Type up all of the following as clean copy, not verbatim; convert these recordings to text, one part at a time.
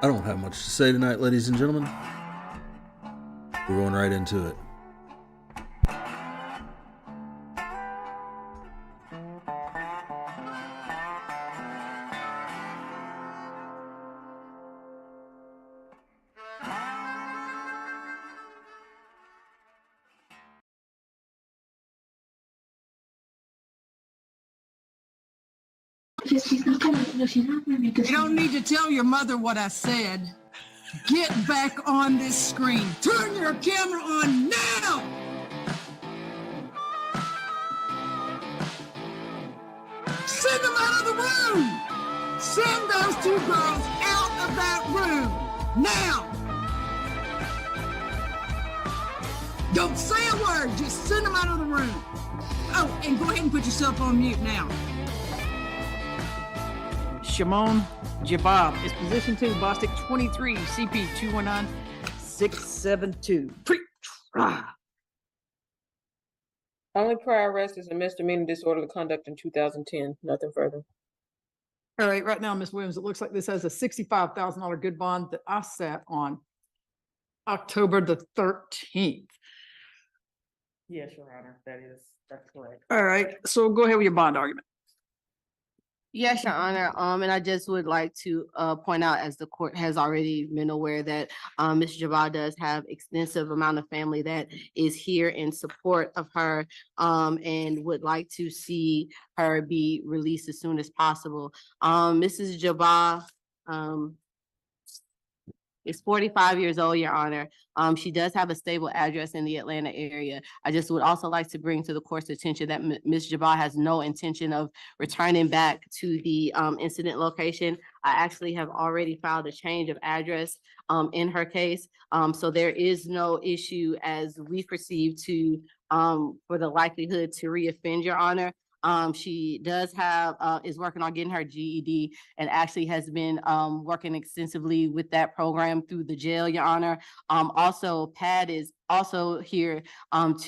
I don't have much to say tonight, ladies and gentlemen. We're going right into it. You don't need to tell your mother what I said. Get back on this screen. Turn your camera on now! Send them out of the room! Send those two girls out of that room! Now! Don't say a word, just send them out of the room. Oh, and go ahead and put yourself on mute now. Shimon Jabab is position 2, Bostic 23, CP 219672. Only prior arrest is a misdemeanor disorderly conduct in 2010. Nothing further. All right, right now, Ms. Williams, it looks like this has a $65,000 good bond that I sat on October the 13th. Yes, Your Honor, that's correct. All right, so go ahead with your bond argument. Yes, Your Honor. And I just would like to point out, as the court has already been aware, that Ms. Jabbar does have extensive amount of family that is here in support of her, and would like to see her be released as soon as possible. Mrs. Jabbar is 45 years old, Your Honor. She does have a stable address in the Atlanta area. I just would also like to bring to the court's attention that Ms. Jabbar has no intention of returning back to the incident location. I actually have already filed a change of address in her case. So there is no issue as we perceive to for the likelihood to reoffend, Your Honor. She does have, is working on getting her GED and actually has been working extensively with that program through the jail, Your Honor. Also, Pat is also here in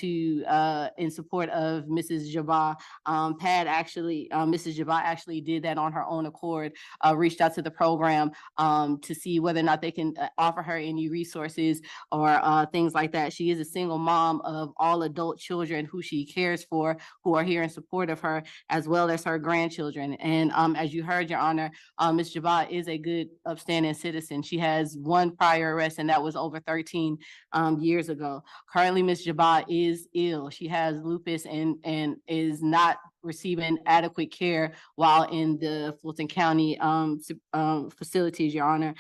support of Mrs. Jabbar. Mrs. Jabbar actually did that on her own accord, reached out to the program to see whether or not they can offer her any resources or things like that. She is a single mom of all adult children who she cares for, who are here in support of her, as well as her grandchildren. And as you heard, Your Honor, Ms. Jabbar is a good, upstanding citizen. She has one prior arrest, and that was over 13 years ago. Currently, Ms. Jabbar is ill. She has lupus and is not receiving adequate care while in the Fulton County facilities, Your Honor.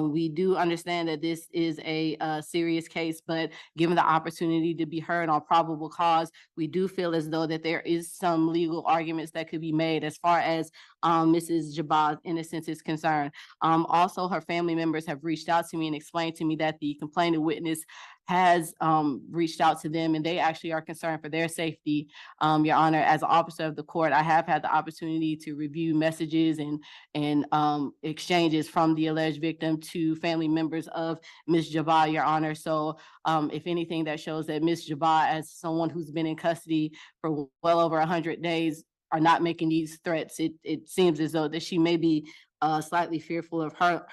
We do understand that this is a serious case, but given the opportunity to be heard on probable cause, we do feel as though that there is some legal arguments that could be made as far as Mrs. Jabbar's innocence is concerned. Also, her family members have reached out to me and explained to me that the complaining witness has reached out to them, and they actually are concerned for their safety. Your Honor, as an officer of the court, I have had the opportunity to review messages and exchanges from the alleged victim to family members of Ms. Jabbar, Your Honor. So if anything, that shows that Ms. Jabbar, as someone who's been in custody for well over 100 days, are not making these threats. It seems as though that she may be slightly fearful of her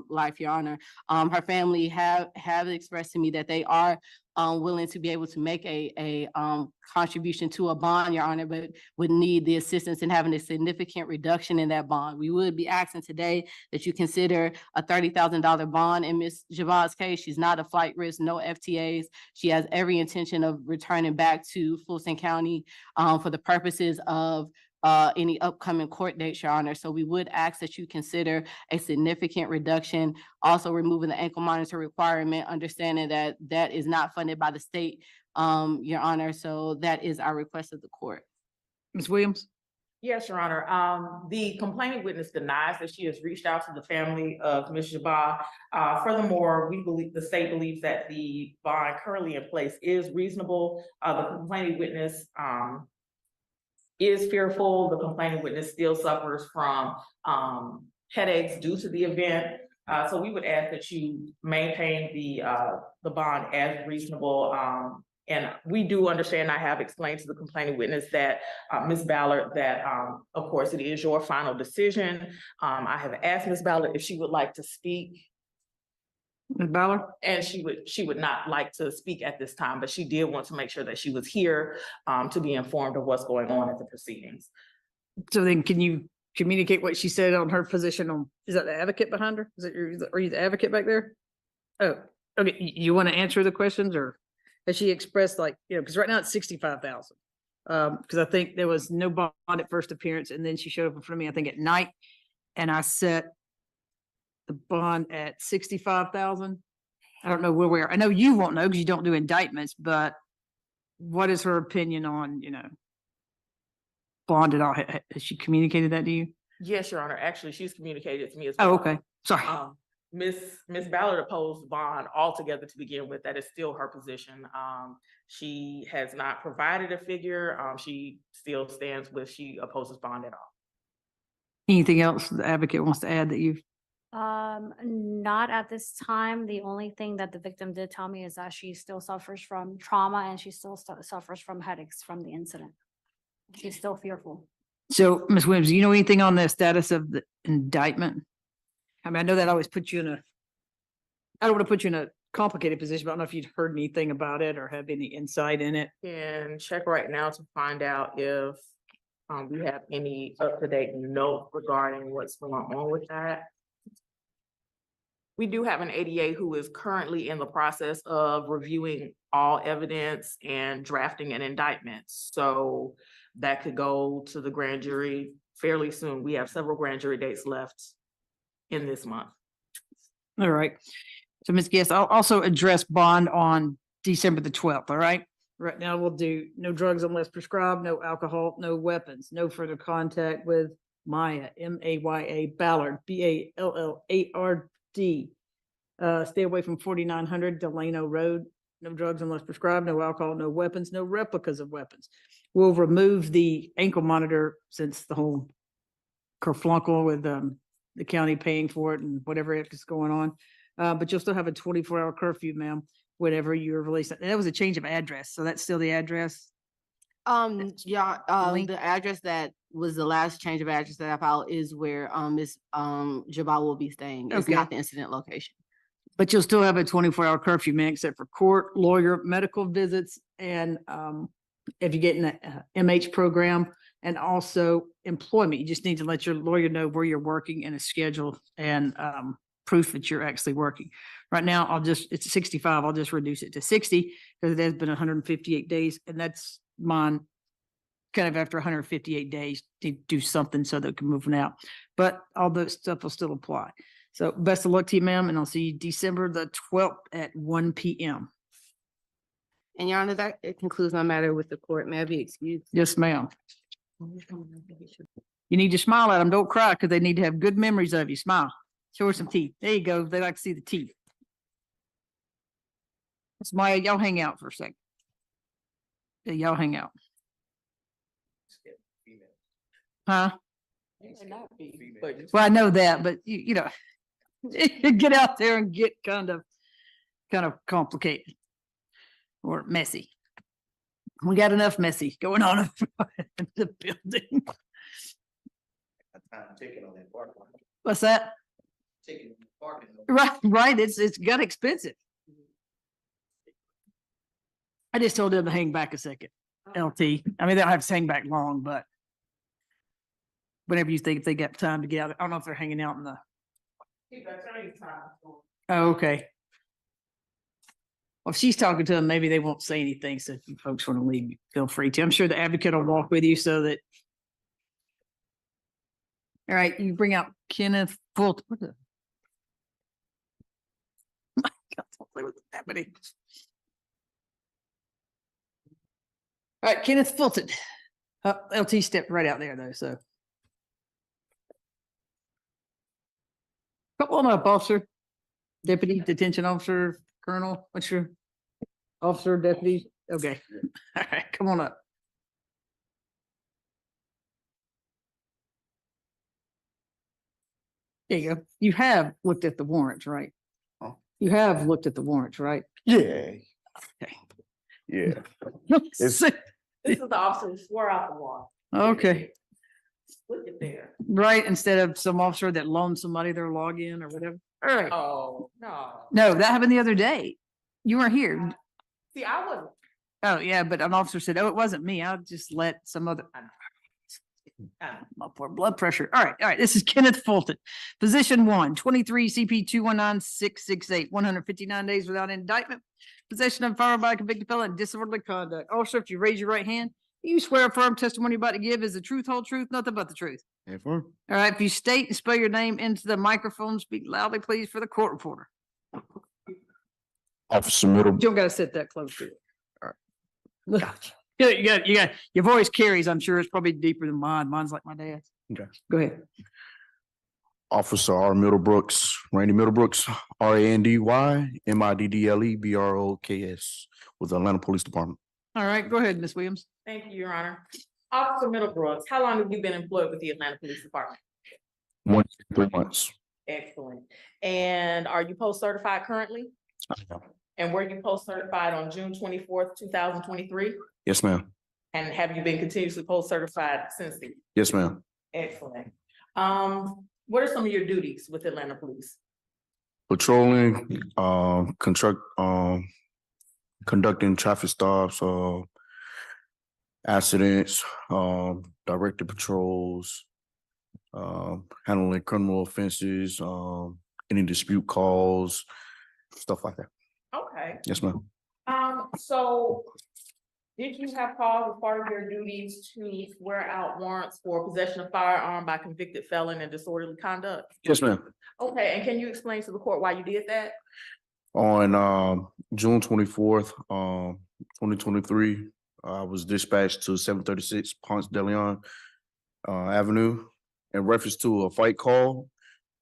life, Your Honor. Her family have expressed to me that they are willing to be able to make a contribution to a bond, Your Honor, but would need the assistance in having a significant reduction in that bond. We would be asking today that you consider a $30,000 bond in Ms. Jabbar's case. She's not a flight risk, no FTAs. She has every intention of returning back to Fulton County for the purposes of any upcoming court dates, Your Honor. So we would ask that you consider a significant reduction, also removing the ankle monitor requirement, understanding that that is not funded by the state, Your Honor. So that is our request of the court. Ms. Williams? Yes, Your Honor. The complaining witness denies that she has reached out to the family of Ms. Jabbar. Furthermore, the state believes that the bond currently in place is reasonable. The complaining witness is fearful. The complaining witness still suffers from headaches due to the event. So we would ask that you maintain the bond as reasonable And we do understand, I have explained to the complaining witness that, Ms. Ballard, that, of course, it is your final decision. I have asked Ms. Ballard if she would like to speak, Ms. Ballard? and she would not like to speak at this time, but she did want to make sure that she was here, to be informed of what's going on at the proceedings. So then can you communicate what she said on her position on, is that the advocate behind her? Is that are you the advocate back there? Oh, okay. You want to answer the questions, or has she expressed, like, because right now it's 65,000. Because I think there was no bond at first appearance, and then she showed up in front of me, I think at night, and I set the bond at 65,000. I don't know where we are. I know you won't know because you don't do indictments, but what is her opinion on, bond at all? Has she communicated that to you? Yes, Your Honor. Actually, she's communicated to me as Oh, well. okay. Sorry. Miss Ballard opposed bond altogether to begin with. That is still her position. She has not provided a figure. She still stands with, she opposes bond at all. Anything else the advocate wants to add that you've? Not at this time. The only thing that the victim did tell me is that she still suffers from trauma and she still suffers from headaches from the incident. She's still fearful. So, Ms. Williams, do you know anything on the status of the indictment? I mean, I know that always puts you in I don't want to put you in a complicated position, but I don't know if you'd heard anything about it or have any insight in it. And check right now to find out if we have any up-to-date note regarding what's going on with that. We do have an ADA who is currently in the process of reviewing all evidence and drafting an indictment. So that could go to the grand jury fairly soon. We have several grand jury dates left in this month. All right. So, Ms. Guest, I'll also address bond on December the 12th, all right? Right now, we'll do no drugs unless prescribed, no alcohol, no weapons, no further contact with Maya, M-A-Y-A, Ballard, B-A-L-L-A-R-D. Stay away from 4900 Delano Road, no drugs unless prescribed, no alcohol, no weapons, no replicas of weapons. We'll remove the ankle monitor since the whole kerflunkle with the county paying for it and whatever is going on. But you'll still have a 24-hour curfew, ma'am, whenever you're released. And that was a change of address. So that's still the address. Yeah, Link. the address that was the last change of address that I filed is where Miss Jabal will be staying. It's Okay. not the incident location. But you'll still have a 24-hour curfew, man, except for court, lawyer, medical visits, and if you get in the MH program, and also employment. You just need to let your lawyer know where you're working and a schedule and proof that you're actually working. Right now, it's 65. I'll just reduce it to 60 because it has been 158 days, and that's mine. Kind of after 158 days to do something so that it can move now, but all those stuff will still apply. So best of luck to you, ma'am, and I'll see you December the 12th at 1 p.m. And Your Honor, that it concludes my matter with the court. May I be excused? Yes, ma'am. You need to smile at them. Don't cry because they need to have good memories of you. Smile. Show her some teeth. There you go. They like to see the teeth. Miss Maya, y'all hang out for a second. Yeah, y'all hang out. Huh? Well, I know that, but you know, get out there and get kind of complicated or messy. We got enough messy going on in the building. What's that? Right. It's got expensive. I just told them to hang back a second. LT. I mean, they don't have to hang back long, but whenever you think they got time to get out, I don't know if they're hanging out in the. Oh, okay. Well, if she's talking to them, maybe they won't say anything. So if you folks want to leave, feel free to. I'm sure the advocate will walk with you so that. All right, you bring out Kenneth Fulton. What the? My God, don't play with the happening. All right, Kenneth Fulton. LT stepped right out there though, so. Come on up, officer. Deputy, detention officer, colonel, what's your officer, deputy? Okay, all right, come on up. There you go. You have looked at the warrants, right? You have looked at the warrants, right? Yeah. Okay. Yeah. This is the officer who swore out the warrant. Okay, Look at there. right, instead of some officer that loaned somebody their login or whatever. All right. Oh, no. No, that happened the other day. You weren't here. See, I wasn't. Oh, yeah, but an officer said, oh, it wasn't me. I'll just let some other. My poor blood pressure. All right. This is Kenneth Fulton. Position 1, 23 CP 219668, 159 days without indictment. Possession of firearm by a convicted felon, disorderly conduct. Also, if you raise your right hand, you swear affirm testimony you're about to give is the truth, whole truth, nothing but the truth. Affirm. All right, if you state and spell your name into the microphone, speak loudly, please, for the court reporter. Officer Middle. You don't gotta sit that close to it. All right. Gotcha. You got, your voice carries, I'm sure it's probably deeper than mine. Mine's like my dad's. Okay. Go ahead. Officer R. Middlebrooks, Randy Middlebrooks, RANDY MIDDLEBROKS with the Atlanta Police Department. All right, go ahead, Ms. Williams. Thank you, Your Honor. Officer Middlebrooks, how long have you been employed with the Atlanta Police Department? 1 to 3 months. Excellent. And are you post-certified currently? And were you post-certified on June 24th, 2023? Yes, ma'am. And have you been continuously post-certified since then? Yes, ma'am. Excellent. What are some of your duties with Atlanta Police? Patrolling, conducting traffic stops, accidents, directed patrols, handling criminal offenses, any dispute calls, stuff like that. Okay. Yes, ma'am. So did you have cause as part of your duties to swear out warrants for possession of firearm by convicted felon and disorderly conduct? Yes, ma'am. Okay, and can you explain to the court why you did that? On June 24th, 2023, I was dispatched to 736 Ponce de Leon Avenue in reference to a fight call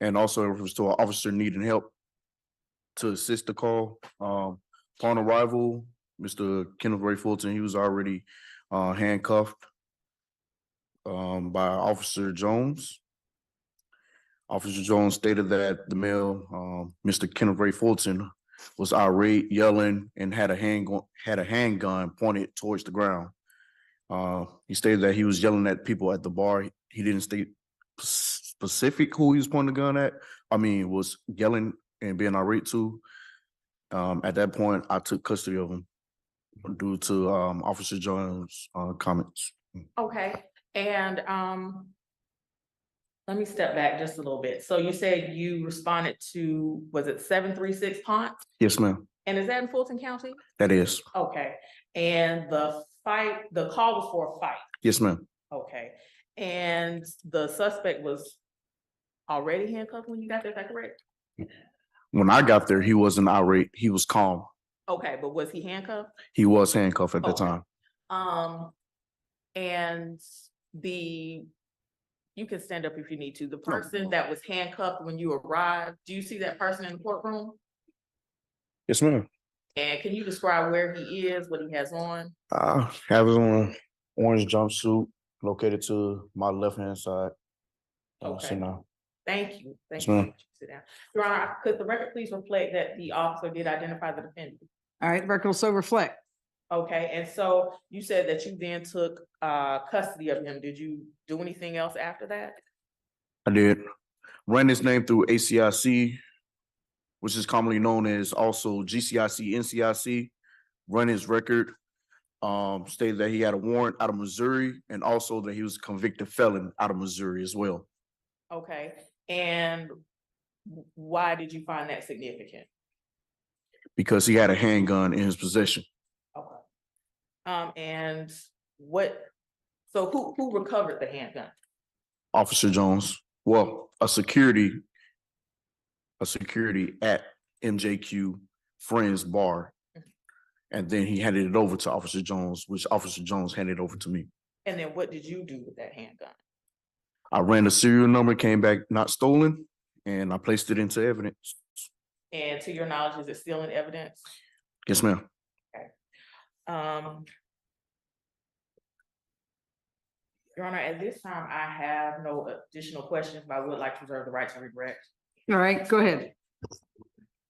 and also in reference to an officer needing help to assist the call. Upon arrival, Mr. Kenneth Ray Fulton, he was already handcuffed by Officer Jones. Officer Jones stated that the male, Mr. Kenneth Ray Fulton, was irate, yelling, and had a handgun pointed towards the ground. He stated that he was yelling at people at the bar. He didn't state specific who he was pointing the gun at. I mean, was yelling and being irate too. At that point, I took custody of him due to Officer Jones' comments. Okay, and let me step back just a little bit. So you said you responded to, was it 736 Ponce? Yes, ma'am. And is that in Fulton County? That is. Okay, and the call was for a fight? Yes, ma'am. Okay, and the suspect was already handcuffed when you got there, is that correct? When I got there, he wasn't irate. He was calm. Okay, but was he handcuffed? He was handcuffed at the Okay. time. And you can stand up if you need to. The person that was handcuffed when you arrived, do you see that person in the courtroom? Yes, ma'am. And can you describe where he is, what he has on? Have his on orange jumpsuit located to my left-hand side. Okay. So now. Thank you. Yes, Thank you. ma'am. Sit down. Your Honor, could the record please reflect that the officer did identify the defendant? All right, record will so reflect. Okay, and so you said that you then took custody of him. Did you do anything else after that? I did. Ran his name through ACIC, which is commonly known as also GCIC, NCIC. Run his record, stated that he had a warrant out of Missouri and also that he was a convicted felon out of Missouri as well. Okay, and why did you find that significant? Because he had a handgun in his possession. Okay. And who recovered the handgun? Officer Jones, well, a security at MJQ Friends Bar. And then he handed it over to Officer Jones, which Officer Jones handed over to me. And then what did you do with that handgun? I ran the serial number, came back not stolen, and I placed it into evidence. And to your knowledge, is it still in evidence? Yes, ma'am. Your Honor, at this time, I have no additional questions, but I would like to reserve the right to regret. All right, go ahead.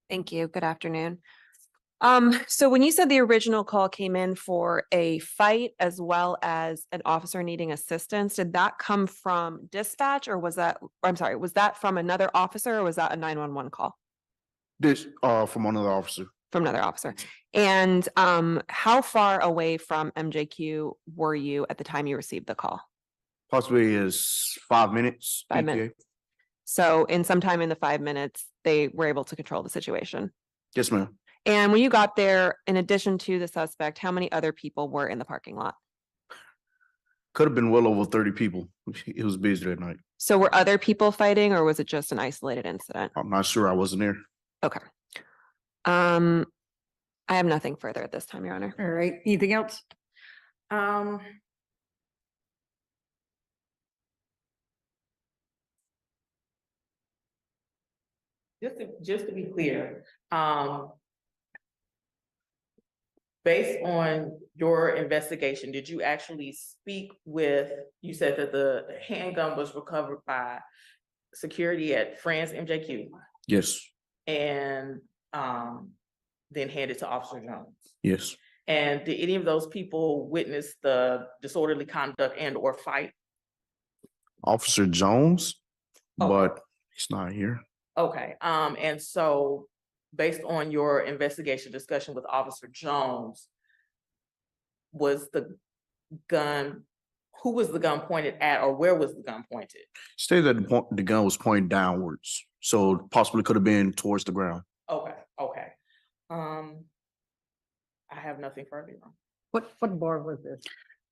Thank you. Good afternoon. So when you said the original call came in for a fight as well as an officer needing assistance, did that come from dispatch or was that, I'm sorry, was that from another officer or was that a 911 call This, from another officer, from another officer? And how far away from MJQ were you at the time you received the call? possibly is 5 minutes. 5 minutes. So in some time in the 5 minutes, they were able to control the situation. Yes, ma'am. And when you got there, in addition to the suspect, how many other people were in the parking lot? Could have been well over 30 people. It was busy that night. So were other people fighting or was it just an isolated incident? I'm not sure. I wasn't there. Okay. I have nothing further at this time, Your Honor. All right, anything else? Just to be clear, based on your investigation, did you actually speak with, you said that the handgun was recovered by security at Fran's MJQ Yes, and then handed to Officer Jones? yes. And did any of those people witness the disorderly conduct and or fight? Officer Jones, Okay. but he's not here. Okay, and so based on your investigation discussion with Officer Jones, was the gun, who was the gun pointed at or where was the gun pointed? Stated that the gun was pointing downwards, so possibly could have been towards the ground. Okay, okay. I have nothing further. What bar was this?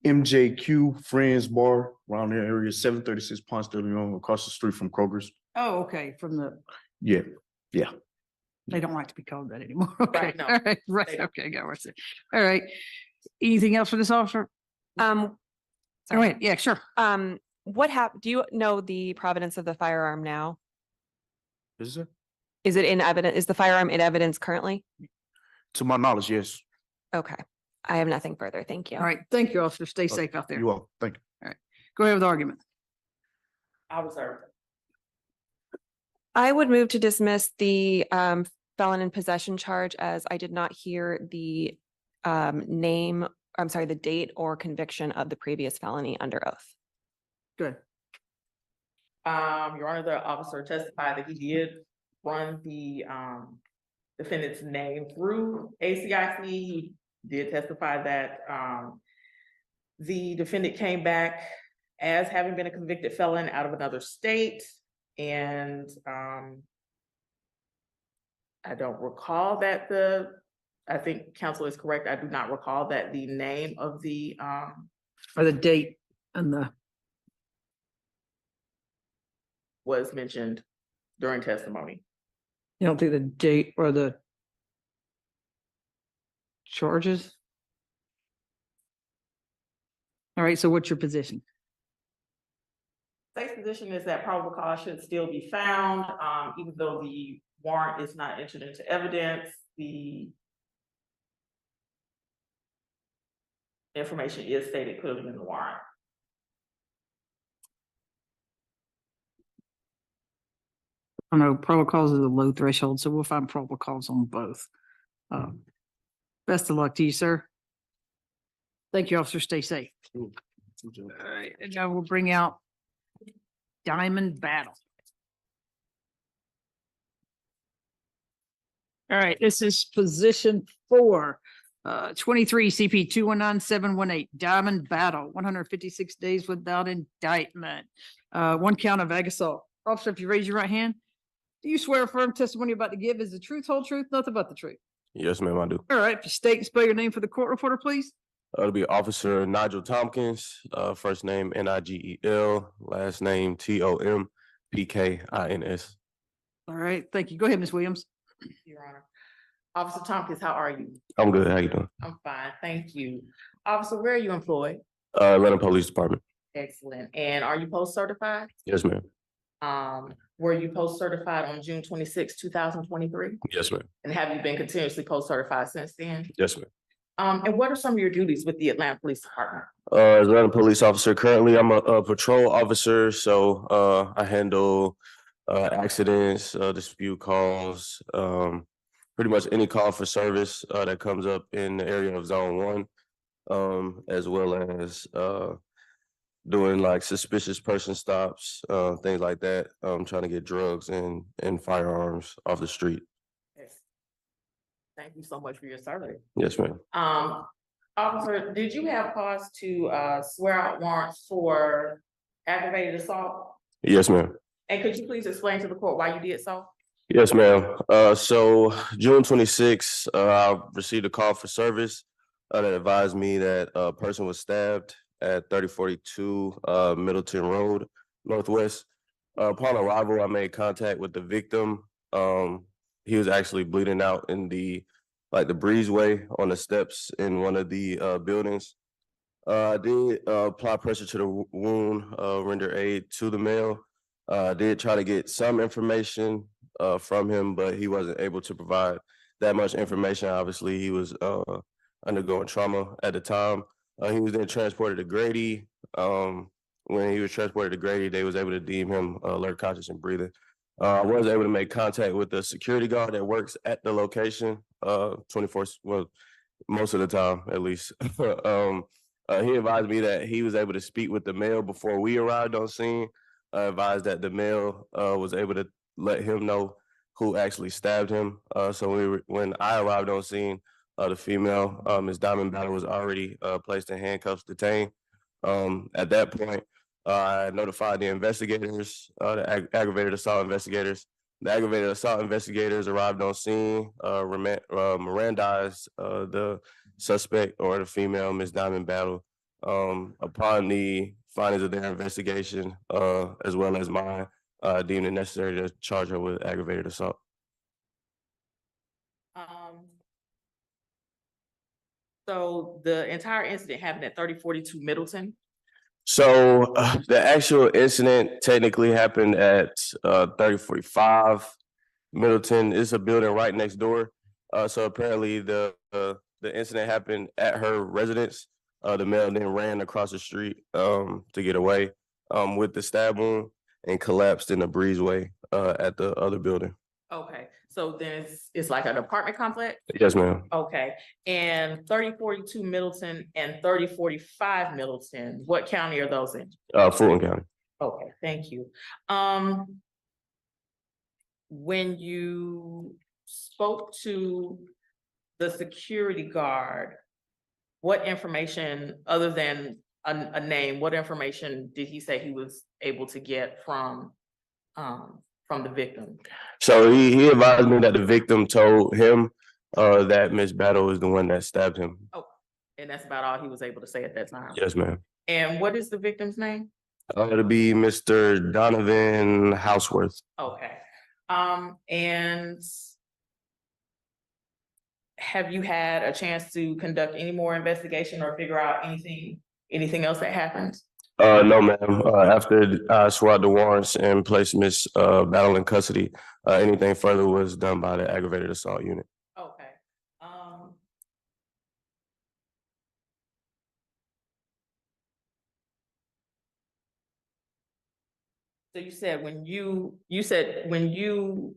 MJQ Friends Bar around the area, 736 Ponce de Leon, across the street from Kroger's. Oh, okay, from the, Yeah, they don't like to be called that anymore. Okay, Right, no, all right, they right, don't. okay, got what's it. All right. Anything else for this officer? Go Sorry. ahead, yeah, sure. What happened? Do you know the provenance of the firearm now? is it? Is it in evidence? Is the firearm in evidence currently? To my knowledge, yes. Okay. I have nothing further. Thank you. All right, thank you, officer. Stay safe out there. You all, thank you. Go ahead with the argument. I was there. I would move to dismiss the felon in possession charge as I did not hear the the date or conviction of the previous felony under oath. Good. Your Honor, the officer testified that he did run the defendant's name through ACIC. He did testify that the defendant came back as having been a convicted felon out of another state. And I don't recall that I think counsel is correct. I do not recall that the name of the Or the date and the, was mentioned during testimony. you don't think the date or the charges? All right, so what's your position? State's position is that probable cause should still be found, even though the warrant is not entered into evidence, the information is stated clearly in the warrant. I know probable cause is a low threshold, so we'll find probable cause on both. Best of luck to you, sir. Thank you, officer. Stay safe. All right, and now we'll bring out Diamond Battle. All right, this is position 4, 23 CP 219718, Diamond Battle, 156 days without indictment. 1 count of ag assault. Officer, if you raise your right hand, do you swear firm testimony you're about to give is the truth, whole truth, nothing but the truth? Yes, ma'am, I do. All right, if you state and spell your name for the court reporter, please. It'll be Officer Nigel Tompkins, first name Nigel, last name Tompkins. All right, thank you. Go ahead, Ms. Williams. Your Honor. Officer Tompkins, how are you? I'm good. How you doing? I'm fine, thank you. Officer, where are you employed? Atlanta Police Department. Excellent. And are you post-certified? Yes, ma'am. Were you post-certified on June 26, 2023? Yes, ma'am. And have you been continuously post-certified since then? Yes, ma'am. And what are some of your duties with the Atlanta Police Department? As Atlanta police officer, currently I'm a patrol officer, so I handle accidents, dispute calls, pretty much any call for service that comes up in the area of Zone 1, as well as doing like suspicious person stops, things like that. Trying to get drugs and firearms off the street. Yes. Thank you so much for your service. Yes, ma'am. Officer, did you have cause to swear out warrants for aggravated assault? Yes, ma'am. And could you please explain to the court why you did so? Yes, ma'am. So June 26th, I received a call for service that advised me that a person was stabbed at 3042 Middleton Road, Northwest. Upon arrival, I made contact with the victim. He was actually bleeding out in the breezeway on the steps in one of the buildings. I did apply pressure to the wound, render aid to the male. I did try to get some information from him, but he wasn't able to provide that much information. Obviously, he was undergoing trauma at the time. He was then transported to Grady. When he was transported to Grady, they was able to deem him alert, conscious, and breathing. I was able to make contact with the security guard that works at the location 24, well, most of the time at least. He advised me that he was able to speak with the male before we arrived on scene. Advised that the male was able to let him know who actually stabbed him. So when I arrived on scene, the female, Ms. Diamond Battle, was already placed in handcuffs, detained. At that point, I notified the investigators, the aggravated assault investigators. The aggravated assault investigators arrived on scene, Mirandized the suspect, or the female, Ms. Diamond Battle. Upon the findings of their investigation, as well as mine, deemed it necessary to charge her with aggravated assault. So the entire incident happened at 3042 Middleton. So the actual incident technically happened at 3045 Middleton. It's a building right next door. So apparently the incident happened at her residence. The male then ran across the street to get away with the stab wound and collapsed in the breezeway at the other building. Okay, so then it's like an apartment complex? Yes, ma'am. Okay, and 3042 Middleton and 3045 Middleton, what county are those in? Fulton County. Okay, thank you. When you spoke to the security guard, what information, other than a name, what information did he say he was able to get from the victim? So he advised me that the victim told him that Miss Battle is the one that stabbed him. Oh, and that's about all he was able to say at that time? Yes, ma'am. And what is the victim's name? It'll be Mr. Donovan Houseworth. Okay. And have you had a chance to conduct any more investigation or figure out anything else that happened? No, ma'am. After I swore out the warrants and placed Miss Battle in custody, anything further was done by the aggravated assault unit. Okay. So you said when you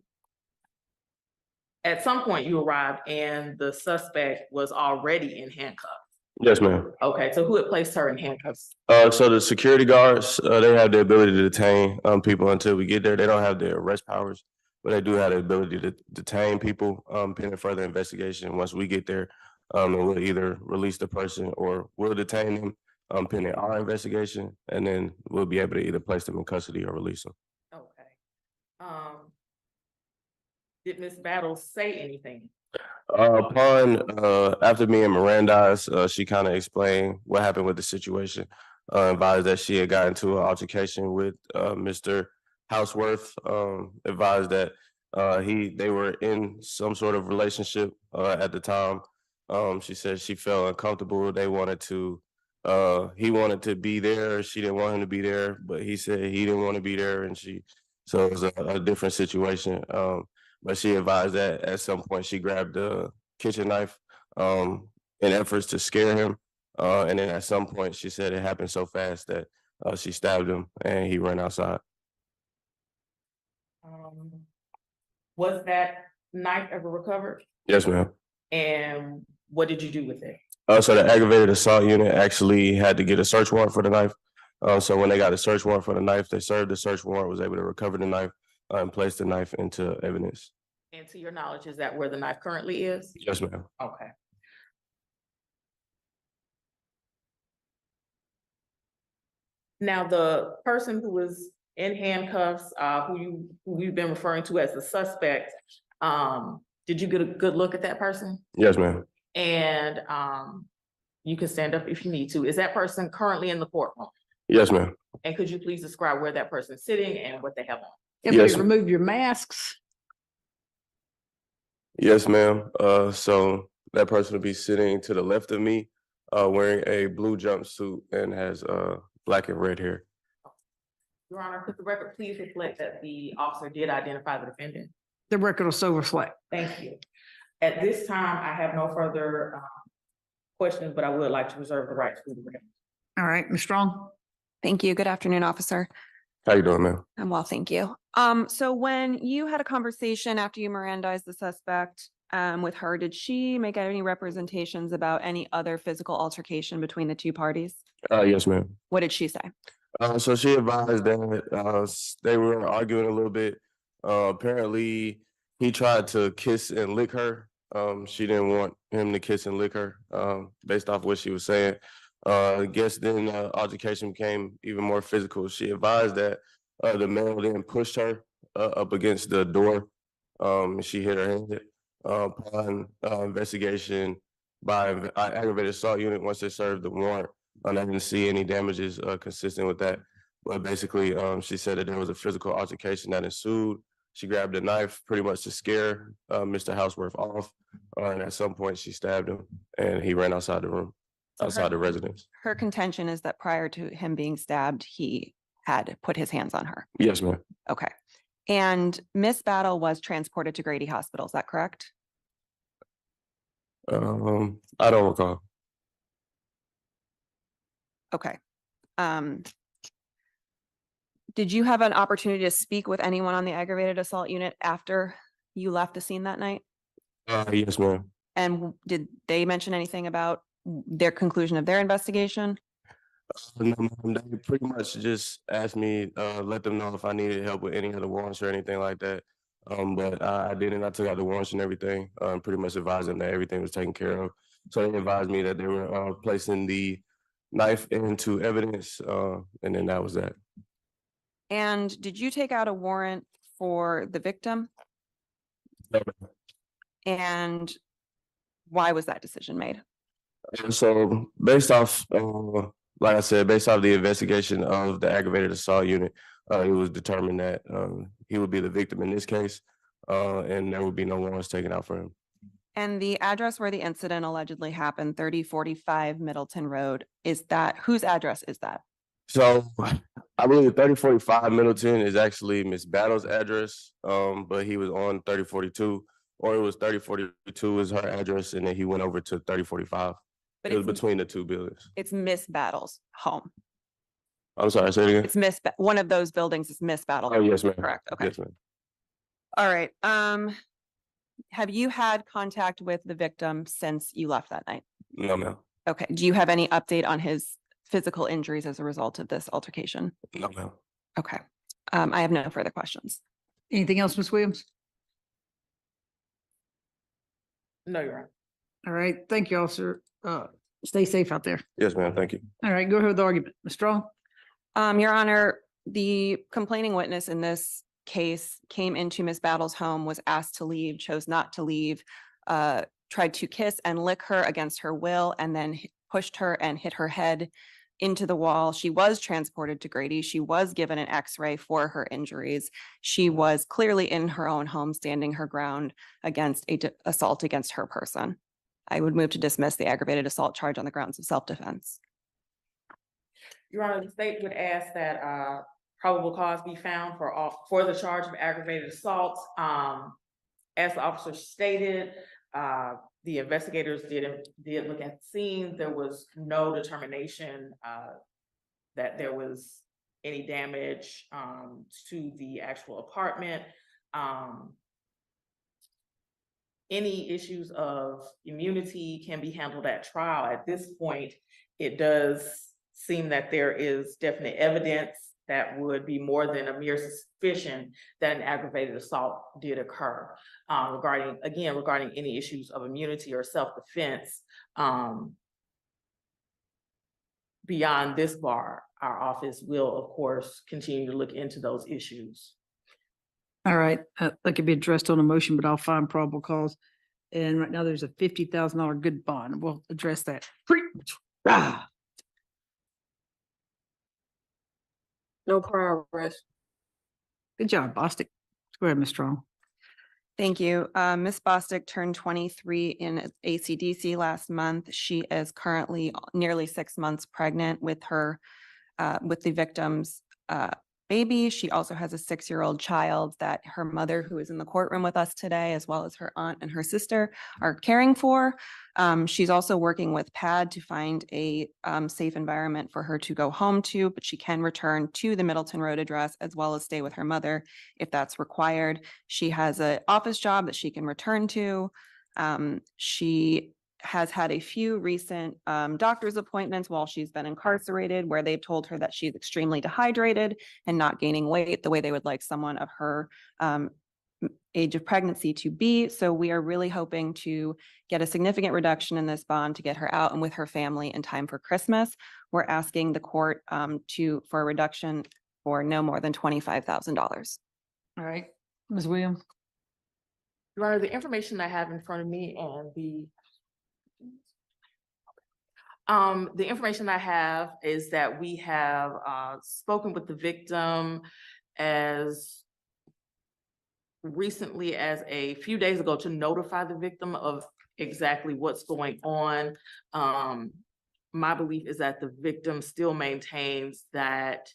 at some point you arrived and the suspect was already in handcuffs. Yes, ma'am. Okay, so who had placed her in handcuffs? So the security guards, they have the ability to detain people until we get there. They don't have the arrest powers, but they do have the ability to detain people pending further investigation. Once we get there, and we'll either release the person or we'll detain them pending our investigation, and then we'll be able to either place them in custody or release them. Okay. Did Miss Battle say anything? After me and Miranda's, she kind of explained what happened with the situation. Advised that she had got into an altercation with Mr. Houseworth. Advised that they were in some sort of relationship at the time. She said she felt uncomfortable. He wanted to be there. She didn't want him to be there, but he said he didn't want to be there, so it was a different situation. But she advised that at some point she grabbed a kitchen knife in efforts to scare him. And then at some point she said it happened so fast that she stabbed him and he ran outside. Was that knife ever recovered? Yes, ma'am. And what did you do with it? So the aggravated assault unit actually had to get a search warrant for the knife. So when they got a search warrant for the knife, they served the search warrant, was able to recover the knife and place the knife into evidence. And to your knowledge, is that where the knife currently is? Yes, ma'am. Okay. Now, the person who was in handcuffs, who you've been referring to as the suspect, did you get a good look at that person? Yes, ma'am. And you can stand up if you need to. Is that person currently in the courtroom? Yes, ma'am. And could you please describe where that person's sitting and what they have on? Everybody Yes. remove your masks. Yes, ma'am. So that person will be sitting to the left of me, wearing a blue jumpsuit and has black and red hair. Your Honor, could the record please reflect that the officer did identify the defendant? The record will so reflect. Thank you. At this time, I have no further questions, but I would like to reserve the right to the record. All right, Ms. Strong. Thank you. Good afternoon, officer. How you doing, ma'am? I'm well, thank you. So when you had a conversation after you Mirandized the suspect, with her, did she make any representations about any other physical altercation between the two parties? Yes, ma'am. What did she say? So she advised that they were arguing a little bit. Apparently, he tried to kiss and lick her. She didn't want him to kiss and lick her, based off what she was saying. I guess then altercation became even more physical. She advised that the male then pushed her up against the door. She hit her head. Upon investigation by aggravated assault unit, once they served the warrant, I didn't see any damages consistent with that. But basically, she said that there was a physical altercation that ensued. She grabbed a knife pretty much to scare Mr. Houseworth off. And at some point, she stabbed him and he ran outside the room, outside the residence. Her contention is that prior to him being stabbed, he had put his hands on her. Yes, ma'am. Okay. And Miss Battle was transported to Grady Hospital, is that correct? I don't recall. Okay. Did you have an opportunity to speak with anyone on the aggravated assault unit after you left the scene that night? Yes, ma'am. And did they mention anything about their conclusion of their investigation? No, ma'am, they pretty much just asked me, let them know if I needed help with any of the warrants or anything like that. But I didn't. I took out the warrants and everything, pretty much advised them that everything was taken care of. So they advised me that they were placing the knife into evidence, and then that was that. And did you take out a warrant for the victim? No, ma'am. And why was that decision made? So based off, like I said, based off the investigation of the aggravated assault unit, it was determined that he would be the victim in this case, and there would be no warrants taken out for him. And the address where the incident allegedly happened, 3045 Middleton Road, is that, whose address is that? So I believe 3045 Middleton is actually Miss Battle's address, but he was on 3042, or it was 3042 is her address, and then he went over to 3045. But It was it's, between the two buildings. it's Miss Battle's home. I'm sorry, say it again. It's one of those buildings is Miss Battle. Oh, yes, ma'am. Correct, okay. Yes, ma'am. All right, have you had contact with the victim since you left that night? No, ma'am. Okay, do you have any update on his physical injuries as a result of this altercation? No, ma'am. Okay, I have no further questions. Anything else, Ms. Williams? No, Your Honor. All right, thank you, officer. Stay safe out there. Yes, ma'am. Thank you. All right, go ahead with the argument. Ms. Strong? Your Honor, the complaining witness in this case came into Miss Battle's home, was asked to leave, chose not to leave, tried to kiss and lick her against her will, and then pushed her and hit her head into the wall. She was transported to Grady. She was given an X-ray for her injuries. She was clearly in her own home, standing her ground against assault against her person. I would move to dismiss the aggravated assault charge on the grounds of self-defense. Your Honor, the state would ask that probable cause be found for the charge of aggravated assault. As the officer stated, the investigators did look at the scene. There was no determination that there was any damage to the actual apartment. any issues of immunity can be handled at trial. At this point, it does seem that there is definite evidence that would be more than a mere suspicion that an aggravated assault did occur. Regarding any issues of immunity or self-defense, beyond this bar, our office will, of course, continue to look into those issues. All right, that could be addressed on a motion, but I'll find probable cause. And right now there's a $50,000 good bond. We'll address that. Ah, No prior arrest. good job, Bostic. Go ahead, Ms. Strong. Thank you. Ms. Bostic turned 23 in ACDC last month. She is currently nearly 6 months pregnant with the victim's baby. She also has a 6-year-old child that her mother, who is in the courtroom with us today, as well as her aunt and her sister, are caring for. She's also working with PAD to find a safe environment for her to go home to, but she can return to the Middleton Road address as well as stay with her mother if that's required. She has an office job that she can return to. She has had a few recent doctor's appointments while she's been incarcerated where they've told her that she's extremely dehydrated and not gaining weight the way they would like someone of her age of pregnancy to be. So we are really hoping to get a significant reduction in this bond to get her out and with her family in time for Christmas. We're asking the court for a reduction for no more than $25,000. All right, Ms. Williams. Your Honor, the information I have in front of me and the information I have is that we have spoken with the victim as recently as a few days ago to notify the victim of exactly what's going on. My belief is that the victim still maintains that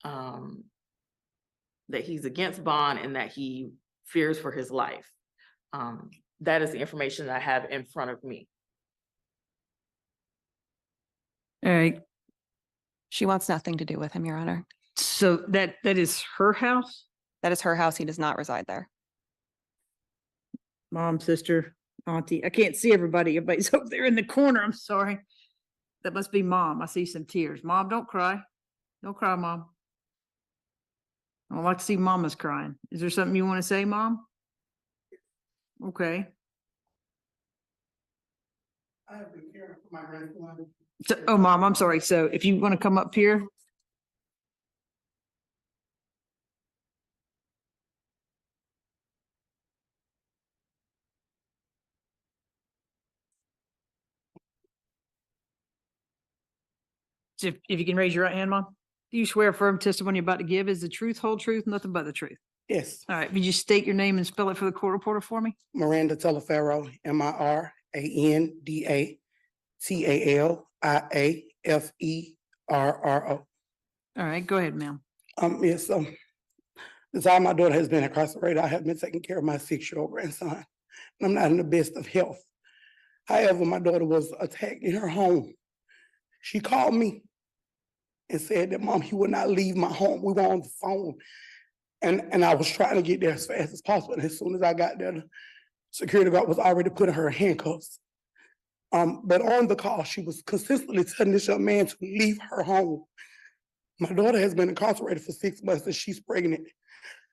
that he's against bond and that he fears for his life. That is the information that I have in front of me. All right, She wants nothing to do with him, Your Honor. so that is her house? That is her house. He does not reside there. Mom, sister, auntie. I can't see everybody. Everybody's up there in the corner. I'm sorry. That must be mom. I see some tears. Mom, don't cry. Don't cry, mom. I don't like to see mamas crying. Is there something you want to say, mom? Okay. I have been caring for my grandson. So, oh, mom, I'm sorry. So if you want to come up here. So if you can raise your right hand, mom. Do you swear firm testimony you're about to give is the truth, whole truth, nothing but the truth? Yes, All right. Will you just state your name and spell it for the court reporter for me? Miranda Teleferro, MIRANDATALIAFERRO. All right, go ahead, ma'am. Yes, the time my daughter has been incarcerated, I have been taking care of my 6-year-old grandson. And I'm not in the best of health. However, my daughter was attacked in her home. She called me and said that, Mom, he would not leave my home. We were on the phone. And I was trying to get there as fast as possible. And as soon as I got there, the security guard was already putting her in handcuffs. But on the call, she was consistently telling this young man to leave her home. My daughter has been incarcerated for 6 months and she's pregnant.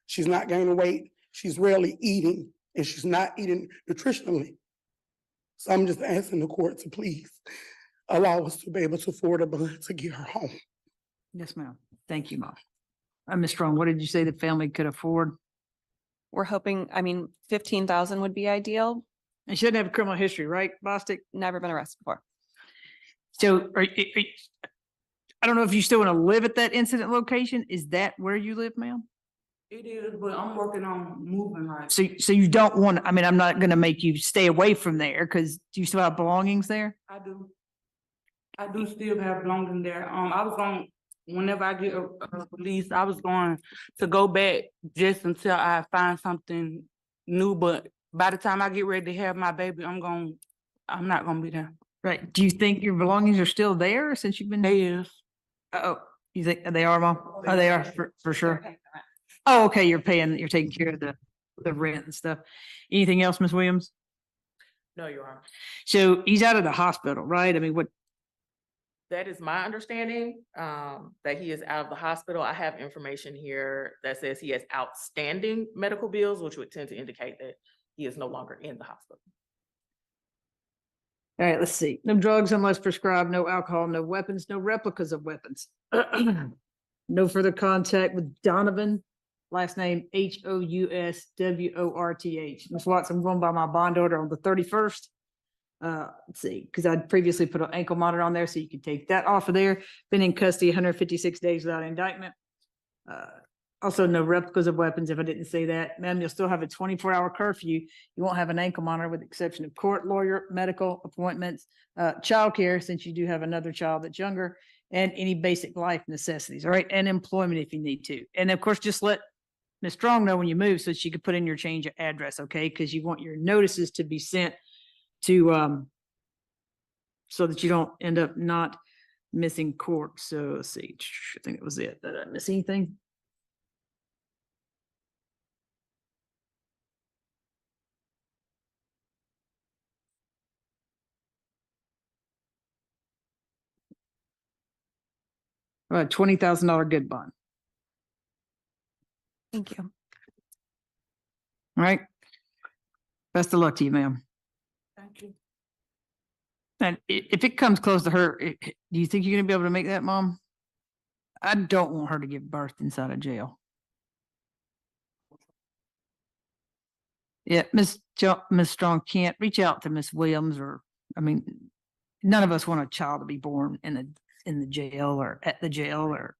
She's not gaining weight. She's rarely eating and she's not eating nutritionally. So I'm just asking the court to please allow us to be able to afford a bond to get her home. Yes, ma'am. Thank you, mom. Ms. Strong, what did you say the family could afford? We're hoping, 15,000 would be ideal. And she doesn't have a criminal history, right, Bostic? Never been arrested before. So I don't know if you still want to live at that incident location. Is that where you live, ma'am? It is, but I'm working on moving like. So you don't want, I'm not going to make you stay away from there because do you still have belongings there? I do still have belongings there. I was going, whenever I get released, I was going to go back just until I find something new. But by the time I get ready to have my baby, I'm not gonna be there. Right. Do you think your belongings are still there since you've been? They is. Oh, you think they are, mom? Oh, they are for sure. Oh, okay. You're taking care of the the rent and stuff. Anything else, Ms. Williams? No, Your Honor. So he's out of the hospital, right? I mean, what, That is my understanding, that he is out of the hospital. I have information here that says he has outstanding medical bills, which would tend to indicate that he is no longer in the hospital. all right, let's see. No drugs unless prescribed, no alcohol, no weapons, no replicas of weapons. No further contact with Donovan, last name Housworth. Ms. Watts, I'm going by my bond order on the 31st. Let's see, because I'd previously put an ankle monitor on there, so you can take that off of there. Been in custody 156 days without indictment. Also, no replicas of weapons, if I didn't say that. Ma'am, you'll still have a 24-hour curfew. You won't have an ankle monitor with the exception of court, lawyer, medical appointments, childcare, since you do have another child that's younger, and any basic life necessities, all right? And employment if you need to. And of course, just let Ms. Strong know when you move so she could put in your change of address, okay? Because you want your notices to be sent to, so that you don't end up not missing court. So let's see, I think it was it. Did I miss anything? $20,000 good bond. Thank you. All right. Best of luck to you, ma'am. Thank you. And if it comes close to her, do you think you're gonna be able to make that, Mom? I don't want her to give birth inside of jail. Yeah, Miss Strong can't reach out to Miss Williams, or, I mean, none of us want a child to be born in the jail or at the jail, or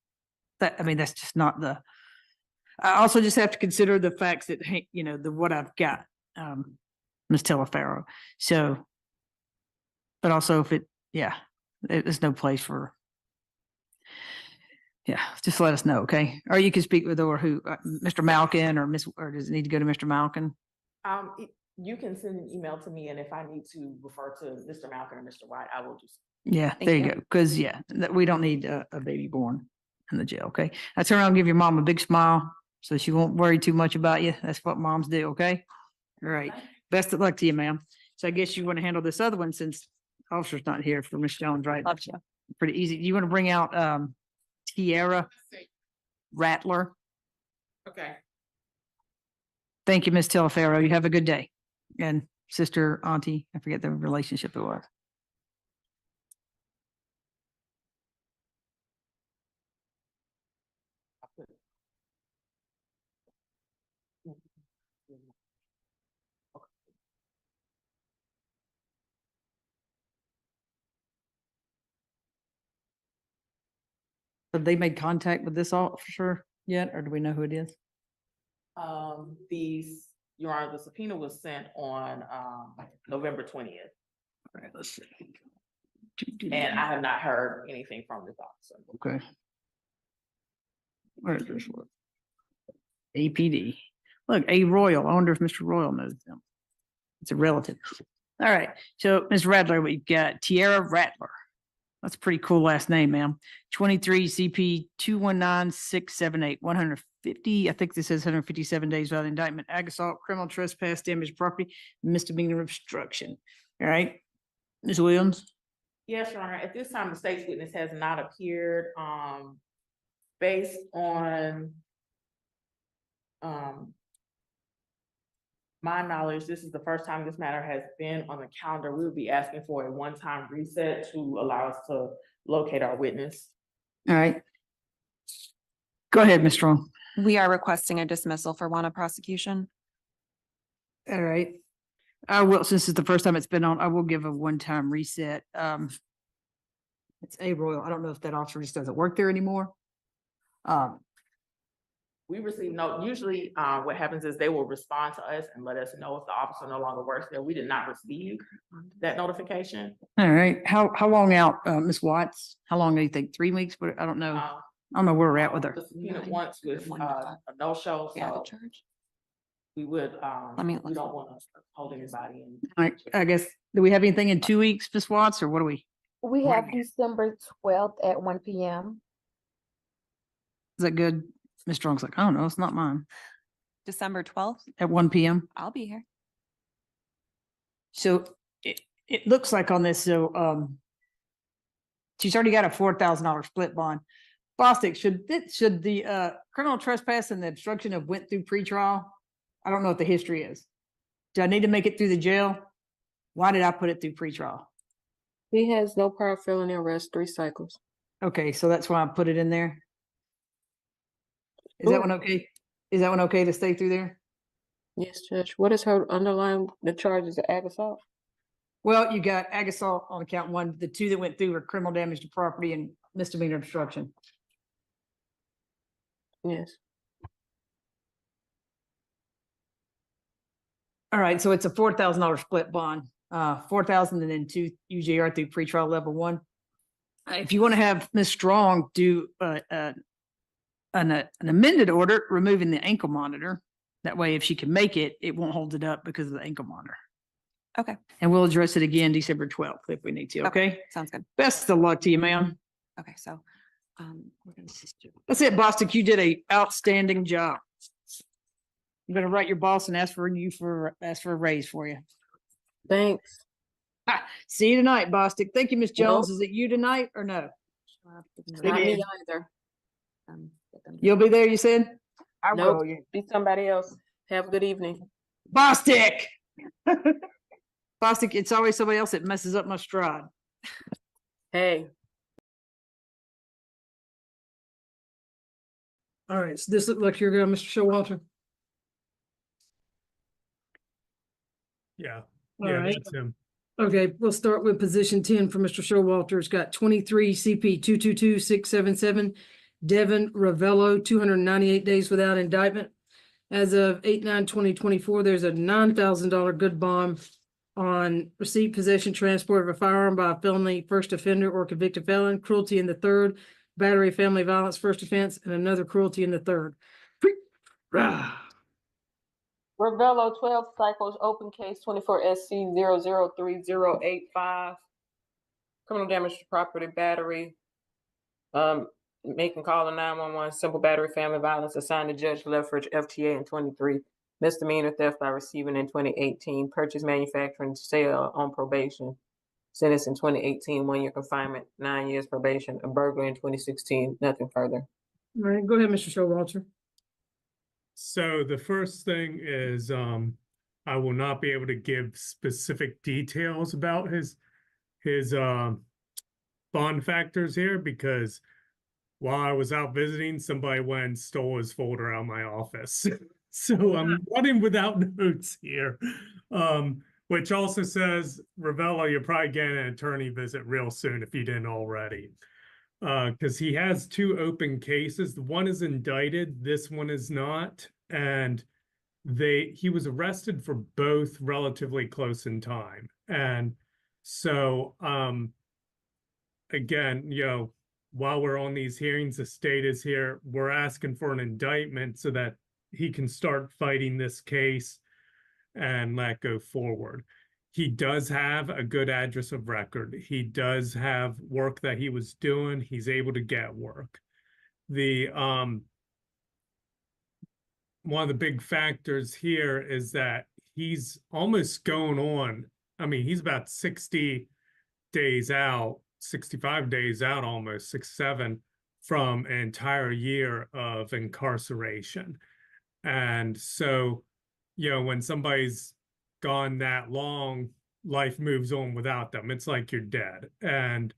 that, I mean, that's just not the, I also just have to consider the facts that, hey, you know, what I've got, Ms. Telefaro. So, but also if there's no place for, just let us know, okay? Or you can speak with, or who, Mr. Malkin or does it need to go to Mr. Malkin? You can send an email to me, and if I need to refer to Mr. Malcolm or Mr. White, I will do so. Yeah, Thank there you you. go. Because that we don't need a baby born in the jail. Okay, I turn around and give your mom a big smile so she won't worry too much about you. That's what moms do. Okay, all right. Best of luck to you, ma'am. So I guess you want to handle this other one since officer's not here for Miss Jones, right? Love you. Pretty easy. You want to bring out Tierra Rattler? Okay. Thank you, Miss Telefaro. You have a good day. And sister, auntie, I forget the relationship it was. Have they made contact with this officer yet, or do we know who it is? Your Honor, the subpoena was sent on November 20th, All right, let's see. and I have not heard anything from this officer. Okay. Where is this one? APD. Look, A Royal. I wonder if Mr. Royal knows them. It's a relative. All right. So, Ms. Rattler, we've got Tierra Rattler. That's a pretty cool last name, ma'am. 23 CP 219678, 150. I think this says 157 days without indictment, ag assault, criminal trespass, damage property, misdemeanor obstruction. All right. Ms. Williams? Yes, Your Honor. At this time, the state's witness has not appeared. Based on my knowledge, this is the first time this matter has been on the calendar. We would be asking for a one-time reset to allow us to locate our witness. All right. Go ahead, Ms. Strong. We are requesting a dismissal for want of prosecution. All right. I will, since it's the first time it's been on, I will give a one-time reset. It's A Royal. I don't know if that officer just doesn't work there anymore. We receive usually what happens is they will respond to us and let us know if the officer no longer works there. We did not receive that notification. All right. How long out, Ms. Watts? How long do you think? 3 weeks? But I don't know. I don't know where we're at with her. The subpoena once with a no-show, so we would, we don't want to hold anybody in. All right. I guess, do we have anything in 2 weeks, Ms. Watts, or what do we? We have December 12th at 1 p.m. Is that good? Ms. Strong's like, I don't know, it's not mine. December 12th? at 1 PM. I'll be here. So it looks like on this, so, she's already got a $4,000 split bond. Bostic, should the criminal trespass and the obstruction have went through pretrial? I don't know what the history is. Do I need to make it through the jail? Why did I put it through pretrial? He has no prior felony arrest, 3 cycles. Okay, so that's why I put it in there. Is that one okay? Is that one okay to stay through there? Yes, Judge. What is her underlying, the charges of ag assault? Well, you got ag assault on account 1. The 2 that went through were criminal damage to property and misdemeanor obstruction. Yes. All right, so it's a $4,000 split bond, 4,000 and then 2 UJR through pretrial level 1. If you want to have Ms. Strong do an amended order removing the ankle monitor, that way if she can make it, it won't hold it up because of the ankle monitor. Okay. And we'll address it again December 12th if we need to, okay? Sounds good. Best of luck to you, ma'am. Okay, so, we're gonna. That's it, Bostic. You did a outstanding job. I'm gonna write your boss and ask for a raise for you. Thanks. See you tonight, Bostic. Thank you, Ms. Jones. Nope. Is it you tonight or no? Not me either. You'll be there, you said? I Nope. will. Be somebody else. Have a good evening. Bostic! Bostic, it's always somebody else that messes up my stride. Hey. All right, so this looks like you're going, Mr. Showalter. Yeah, All yeah, right. that's him. Okay, we'll start with position 10 for Mr. Showalter. It's got 23 CP 222677, Devin Ravello, 298 days without indictment. As of 8/9/2024, there's a $9,000 good bond on receipt, possession, transport of a firearm by a felony first offender or convicted felon, cruelty in the third, battery, family violence, first offense, and another cruelty in the third. Ravello, 12 cycles, open case 24 SC 003085. Criminal damage to property, battery. Making call to 911, simple battery, family violence, assigned to Judge Leffridge, FTA in 23. Misdemeanor theft by receiving in 2018. Purchase, manufacturing, sale on probation. Sentence in 2018, 1 year confinement, 9 years probation. A burglary in 2016, nothing further. All right, go ahead, Mr. Showalter. So the first thing is, I will not be able to give specific details about his bond factors here because while I was out visiting, somebody went and stole his folder out of my office. So I'm running without notes here. Which also says, Ravello, you're probably getting an attorney visit real soon if you didn't already. Because he has 2 open cases. One is indicted, this one is not. And he was arrested for both relatively close in time. And so again, while we're on these hearings, the state is here, we're asking for an indictment so that he can start fighting this case and let go forward. He does have a good address of record. He does have work that he was doing. He's able to get work. One of the big factors here is that he's almost going on. I mean, he's about 60 days out, 65 days out, almost 67 from an entire year of incarceration. And so, when somebody's gone that long, life moves on without them. It's like you're dead. And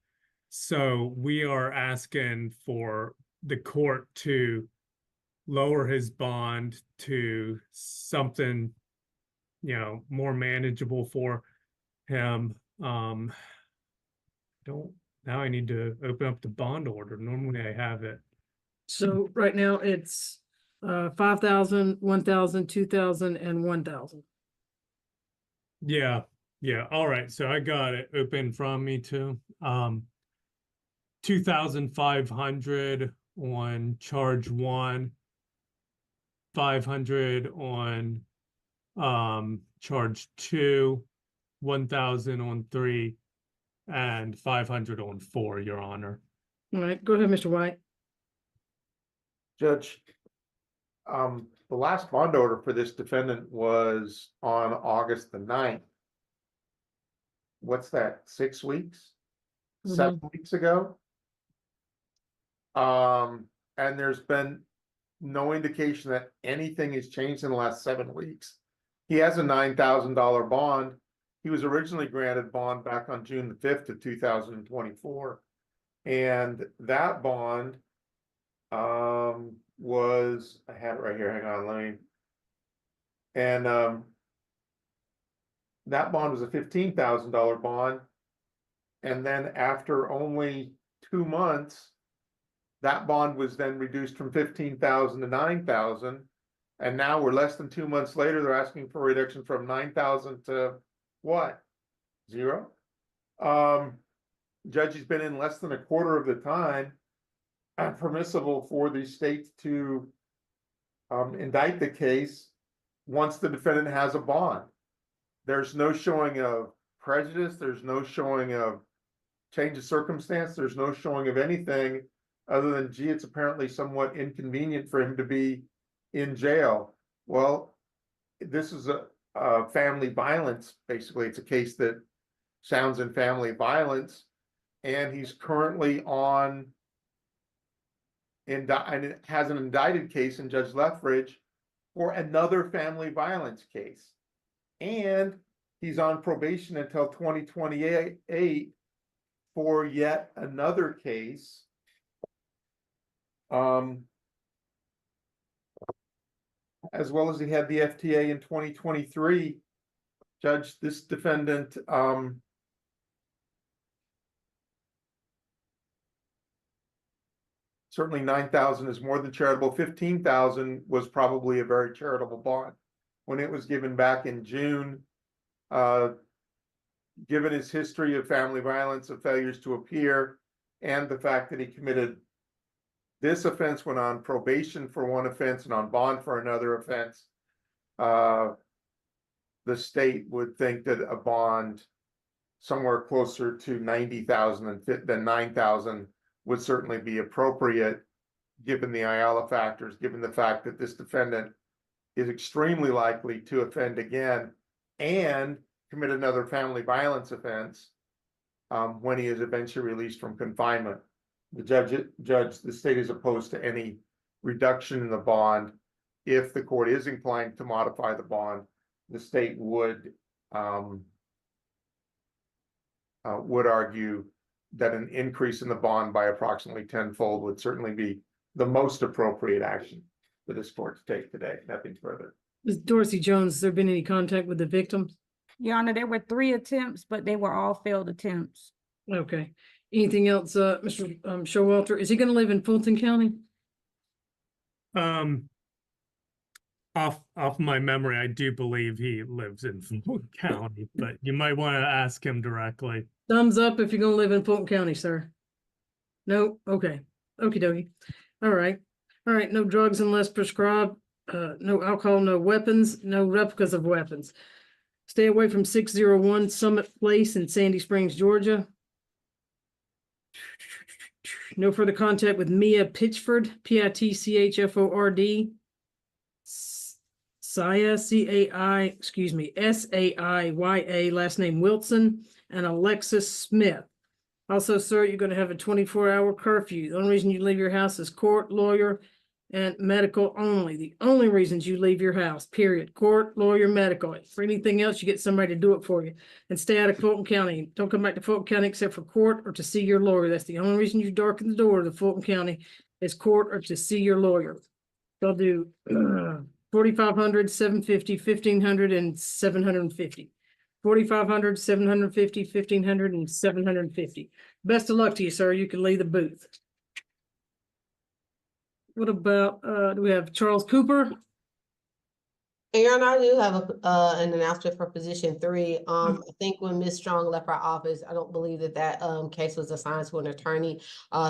so we are asking for the court to lower his bond to something, more manageable for him. Now I need to open up the bond order. Normally I have it. So right now it's 5,000, 1,000, 2,000, and 1,000. Yeah. All right. So I got it open from me too. 2,500 on charge 1, 500 on charge 2, 1,000 on 3, and 500 on 4, Your Honor. All right, go ahead, Mr. White. Judge, the last bond order for this defendant was on August the 9th. What's that, 6 weeks? 7 weeks ago? And there's been no indication that anything has changed in the last 7 weeks. He has a $9,000 bond. He was originally granted bond back on June the 5th of 2024. And that bond was, I have it right here, hang on, let me. And that bond was a $15,000 bond. And then after only 2 months, that bond was then reduced from 15,000 to 9,000. And now we're less than 2 months later, they're asking for a reduction from 9,000 to what? 0? Judge has been in less than a quarter of the time and permissible for the state to indict the case once the defendant has a bond. There's no showing of prejudice. There's no showing of change of circumstance. There's no showing of anything other than, gee, it's apparently somewhat inconvenient for him to be in jail. Well, this is a family violence. Basically, it's a case that sounds in family violence, and he's currently on and it has an indicted case in Judge Lethbridge for another family violence case. And he's on probation until 2028 for yet another case. As well as he had the FTA in 2023. Judge, this defendant certainly 9,000 is more than charitable. 15,000 was probably a very charitable bond when it was given back in June. Given his history of family violence, of failures to appear, and the fact that he committed this offense when on probation for one offense and on bond for another offense, the state would think that a bond somewhere closer to 90,000 than 9,000 would certainly be appropriate, given the Ayala factors, given the fact that this defendant is extremely likely to offend again and commit another family violence offense when he is eventually released from confinement. The state is opposed to any reduction in the bond. If the court is inclined to modify the bond, the state would argue that an increase in the bond by approximately tenfold would certainly be the most appropriate action for this court to take today. Nothing further. Ms. Dorsey Jones, has there been any contact with the victims? Your Honor, there were 3 attempts, but they were all failed attempts. Okay. Anything else, Mr. Showalter? Is he going to live in Fulton County? Off my memory, I do believe he lives in Fulton County, but you might want to ask him directly. Thumbs up if you're going to live in Fulton County, sir. No? Okay. Okie dokie. All right. All right. No drugs unless prescribed. No alcohol, no weapons, no replicas of weapons. Stay away from 601 Summit Place in Sandy Springs, Georgia. No further contact with Mia Pitchford, Pitchford. Saya, Saiya, last name Wilson, and Alexis Smith. Also, sir, you're going to have a 24-hour curfew. The only reason you leave your house is court, lawyer, and medical only. The only reasons you leave your house, period. Court, lawyer, medical. For anything else, you get somebody to do it for you. And stay out of Fulton County. Don't come back to Fulton County except for court or to see your lawyer. That's the only reason you darken the door to Fulton County is court or to see your lawyer. They'll do 4,500, 750, 1,500, and 750. 4,500, 750, 1,500, and 750. Best of luck to you, sir. You can leave the booth. What about, do we have Charles Cooper? Aaron, I do have an announcement for position 3. I think when Ms. Strong left our office, I don't believe that case was assigned to an attorney.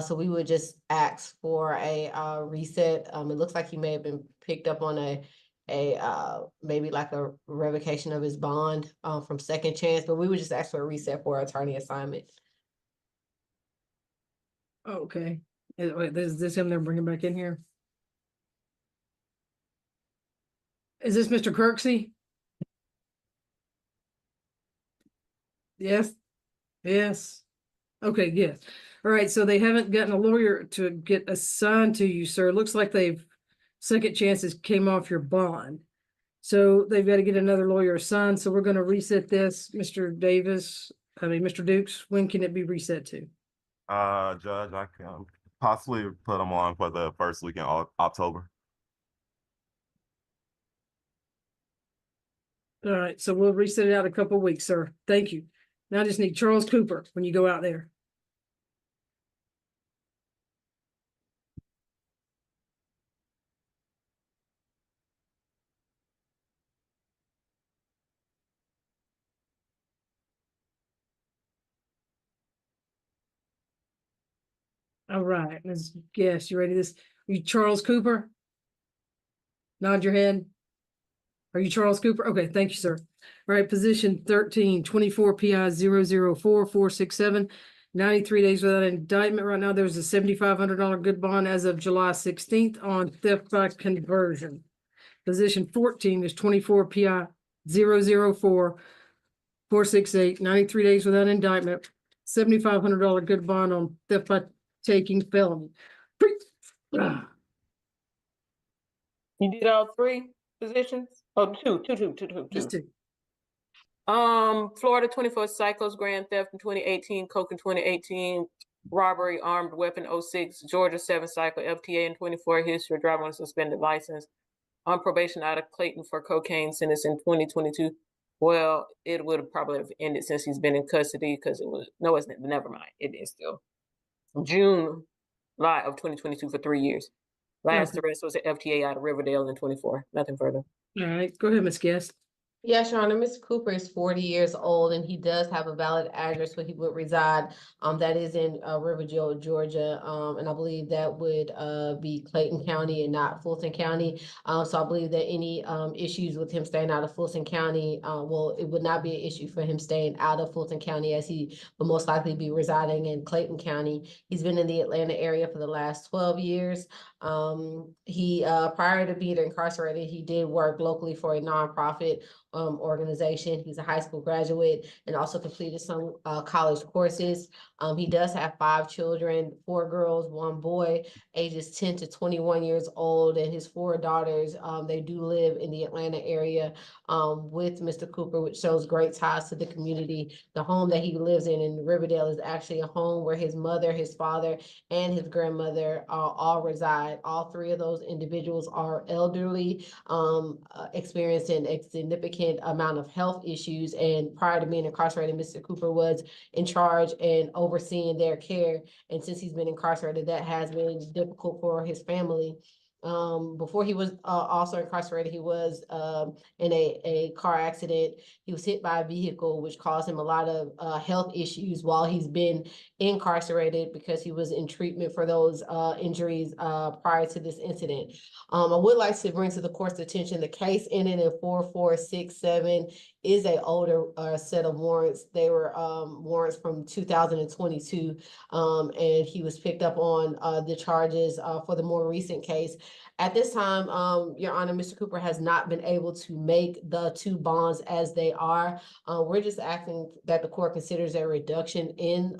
So we would just ask for a reset. It looks like he may have been picked up on a maybe like a revocation of his bond from Second Chance, but we would just ask for a reset for attorney assignment. Okay. Is this him they're bringing back in here? Is this Mr. Kirksey? Yes, yes. Okay, yes. All right, so they haven't gotten a lawyer to get assigned to you, sir. It looks like they've second chances came off your bond. So they've got to get another lawyer assigned. So we're going to reset this, Mr. Davis. Mr. Dukes, when can it be reset to? Judge, I can possibly put them on for the first week in October. All right, so we'll reset it out a couple of weeks, sir. Thank you. Now I just need Charles Cooper when you go out there. All right, let's guess. You ready? You Charles Cooper? Nod your head. Are you Charles Cooper? Okay, thank you, sir. All right, position 13, 24 PI 004467, 93 days without indictment. Right now, there's a $7,500 good bond as of July 16th on theft by conversion. Position 14 is 24 PI 004468, 93 days without indictment, $7,500 good bond on theft by taking felony. You did all three positions? Oh, two. Just two. Florida 24 Cycles, grand theft in 2018, coke in 2018, robbery, armed weapon 06, Georgia 7 cycle, FTA in 24, history, driver on suspended license, on probation out of Clayton for cocaine, sentence in 2022. Well, it would have probably have ended since he's been in custody because it was, no, it's never mind. It is still July of 2022 for 3 years. Last arrest was at FTA out of Riverdale in 24. Nothing further. All right, go ahead, Ms. Guest. Yes, Your Honor, Mr. Cooper is 40 years old and he does have a valid address where he would reside. That is in Riverdale, Georgia. And I believe that would be Clayton County and not Fulton County. So I believe that any issues with him staying out of Fulton County, well, it would not be an issue for him staying out of Fulton County as he will most likely be residing in Clayton County. He's been in the Atlanta area for the last 12 years. He prior to being incarcerated, he did work locally for a nonprofit organization. He's a high school graduate and also completed some college courses. He does have 5 children, 4 girls, 1 boy, ages 10 to 21 years old, and his 4 daughters. They do live in the Atlanta area with Mr. Cooper, which shows great ties to the community. The home that he lives in Riverdale is actually a home where his mother, his father, and his grandmother all reside. All 3 of those individuals are elderly, experiencing a significant amount of health issues, and prior to being incarcerated, Mr. Cooper was in charge and overseeing their care, and since he's been incarcerated, that has been difficult for his family. Before he was also incarcerated, he was in a car accident. He was hit by a vehicle, which caused him a lot of health issues while he's been incarcerated because he was in treatment for those injuries prior to this incident. I would like to bring to the court's attention the case ended in 4467 is an older set of warrants. They were warrants from 2022, and he was picked up on the charges for the more recent case. At this time, Your Honor, Mr. Cooper has not been able to make the 2 bonds as they are. We're just asking that the court considers a reduction in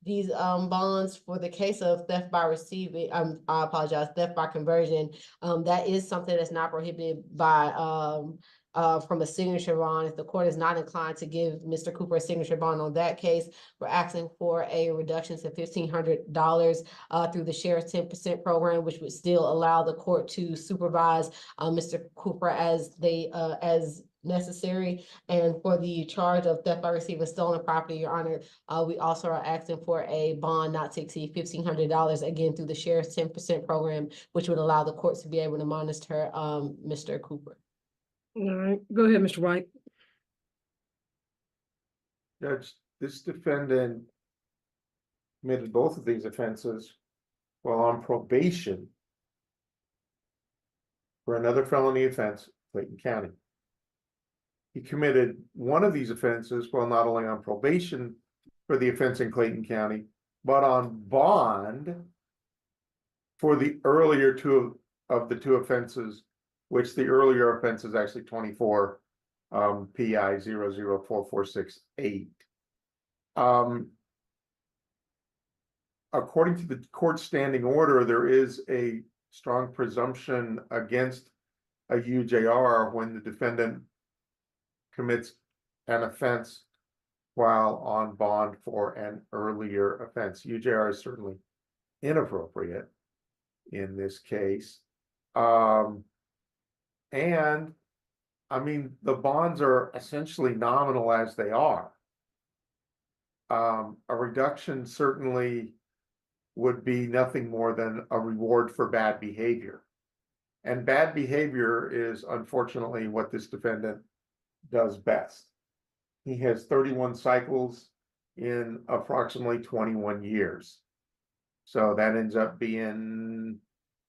these bonds for the case of theft by receiving, I apologize, theft by conversion. That is something that's not prohibited by from a signature bond. If the court is not inclined to give Mr. Cooper a signature bond on that case, we're asking for a reduction to $1,500 through the sheriff's 10% program, which would still allow the court to supervise Mr. Cooper as necessary. And for the charge of theft by receiving stolen property, Your Honor, we also are asking for a bond not to exceed $1,500, again, through the sheriff's 10% program, which would allow the courts to be able to monitor Mr. Cooper. All right, go ahead, Mr. White. Judge, this defendant committed both of these offenses while on probation for another felony offense, Clayton County. He committed one of these offenses while not only on probation for the offense in Clayton County, but on bond for the earlier 2 of the 2 offenses which the earlier offense is actually 24 PI 004468. According to the court standing order, there is a strong presumption against a UJR when the defendant commits an offense while on bond for an earlier offense. UJR is certainly inappropriate in this case. And I mean, the bonds are essentially nominal as they are. A reduction certainly would be nothing more than a reward for bad behavior. And bad behavior is unfortunately what this defendant does best. He has 31 cycles in approximately 21 years. So that ends up being,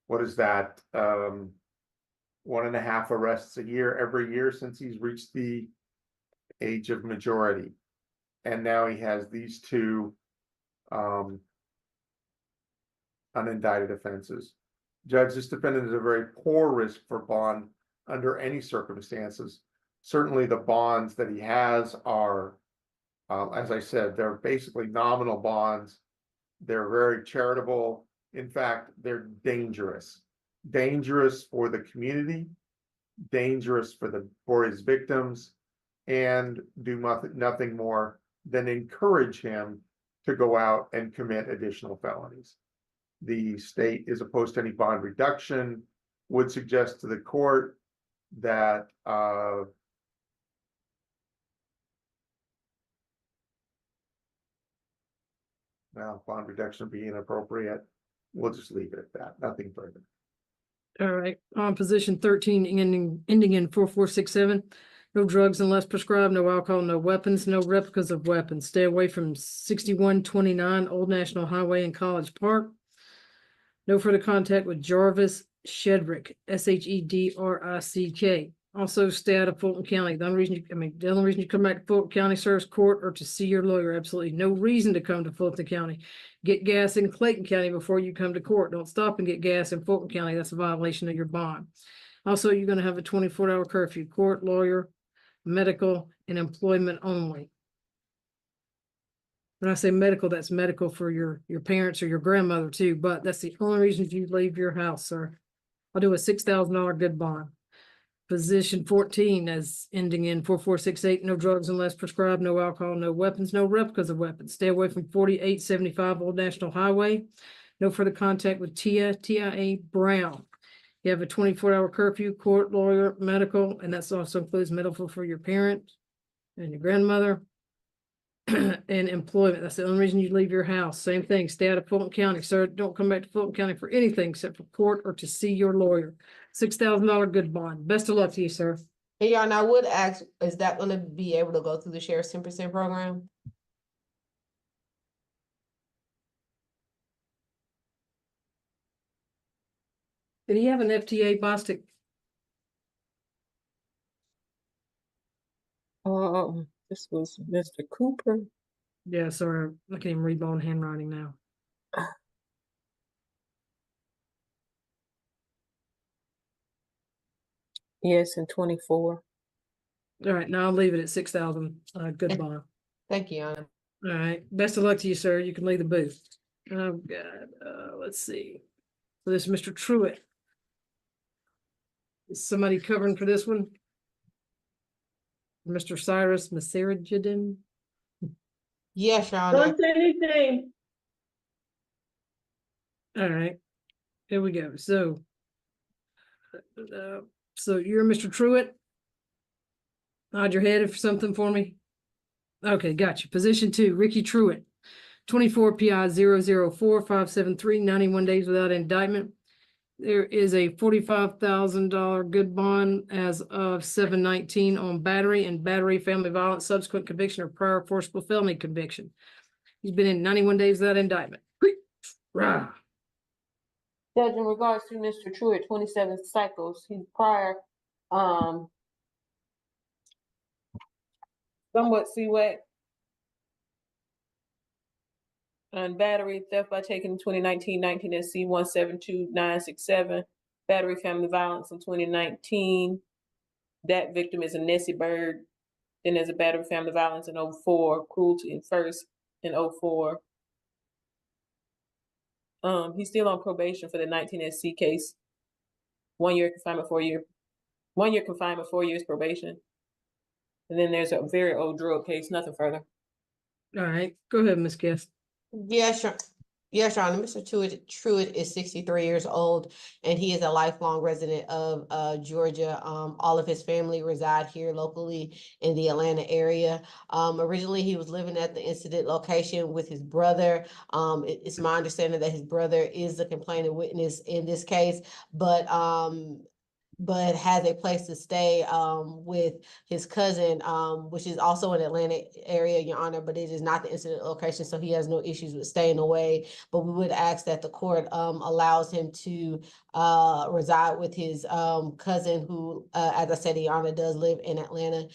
what is that? 1.5 arrests a year every year since he's reached the age of majority. And now he has these two unindicted offenses. Judge, this defendant is a very poor risk for bond under any circumstances. Certainly the bonds that he has are, as I said, they're basically nominal bonds. They're very charitable. In fact, they're dangerous. Dangerous for the community, dangerous for his victims, and do nothing more than encourage him to go out and commit additional felonies. The state is opposed to any bond reduction, would suggest to the court that well, bond reduction would be inappropriate. We'll just leave it at that. Nothing further. All right, on position 13, ending in 4467. No drugs unless prescribed, no alcohol, no weapons, no replicas of weapons. Stay away from 6129 Old National Highway in College Park. No further contact with Jarvis Shedrick, Shedrick. Also stay out of Fulton County. The only reason you come back to Fulton County Service Court or to see your lawyer. Absolutely no reason to come to Fulton County. Get gas in Clayton County before you come to court. Don't stop and get gas in Fulton County. That's a violation of your bond. Also, you're going to have a 24-hour curfew. Court, lawyer, medical, and employment only. When I say medical, that's medical for your parents or your grandmother too, but that's the only reason you leave your house, sir. I'll do a $6,000 good bond. Position 14 as ending in 4468, no drugs unless prescribed, no alcohol, no weapons, no replicas of weapons. Stay away from 4875 Old National Highway. No further contact with TIA Brown. You have a 24-hour curfew, court, lawyer, medical, and that also includes medical for your parents and your grandmother. And employment. That's the only reason you leave your house. Same thing. Stay out of Fulton County, sir. Don't come back to Fulton County for anything except for court or to see your lawyer. $6,000 good bond. Best of luck to you, sir. Hey, y'all, and I would ask, is that gonna be able to go through the sheriff's 10% program? Did he have an FTA Bostic? This was Mr. Cooper. Yeah, sorry. I can't even read my own handwriting now. Yes, in 24. All right, now I'll leave it at 6,000. Good bond. Thank you, Anna. All right. Best of luck to you, sir. You can leave the booth. Oh, God. Let's see. So this is Mr. Truitt. Is somebody covering for this one? Mr. Cyrus Massaridin? Yes, Your Honor. anything. All right. Here we go. So you're Mr. Truitt? Nod your head for something for me. Okay, gotcha. Position 2, Ricky Truitt. 24 PI 004573, 91 days without indictment. There is a $45,000 good bond as of 7/19 on battery and battery family violence, subsequent conviction or prior forcible felony conviction. He's been in 91 days without indictment. Rah. Judge, in regards to Mr. Truitt, 27 cycles, he's prior, somewhat CWAC on battery theft by taking 2019-19 SC 172967 battery family violence in 2019. That victim is a Nessie Bird. Then there's a battery family violence in 04, cruelty in first in 04. He's still on probation for the 19 SC case. 1 year confinement, 1 year confinement, 4 years probation. And then there's a very old drug case, nothing further. All right, go ahead, Ms. Guest. Yes, sure. Yes, Your Honor. Mr. Truitt is 63 years old, and he is a lifelong resident of Georgia. All of his family reside here locally in the Atlanta area. Originally, he was living at the incident location with his brother. It's my understanding that his brother is the complaining witness in this case, but has a place to stay with his cousin, which is also in Atlanta area, Your Honor, but it is not the incident location, so he has no issues with staying away. But we would ask that the court allows him to reside with his cousin who, as I said, Your Honor, does live in Atlanta.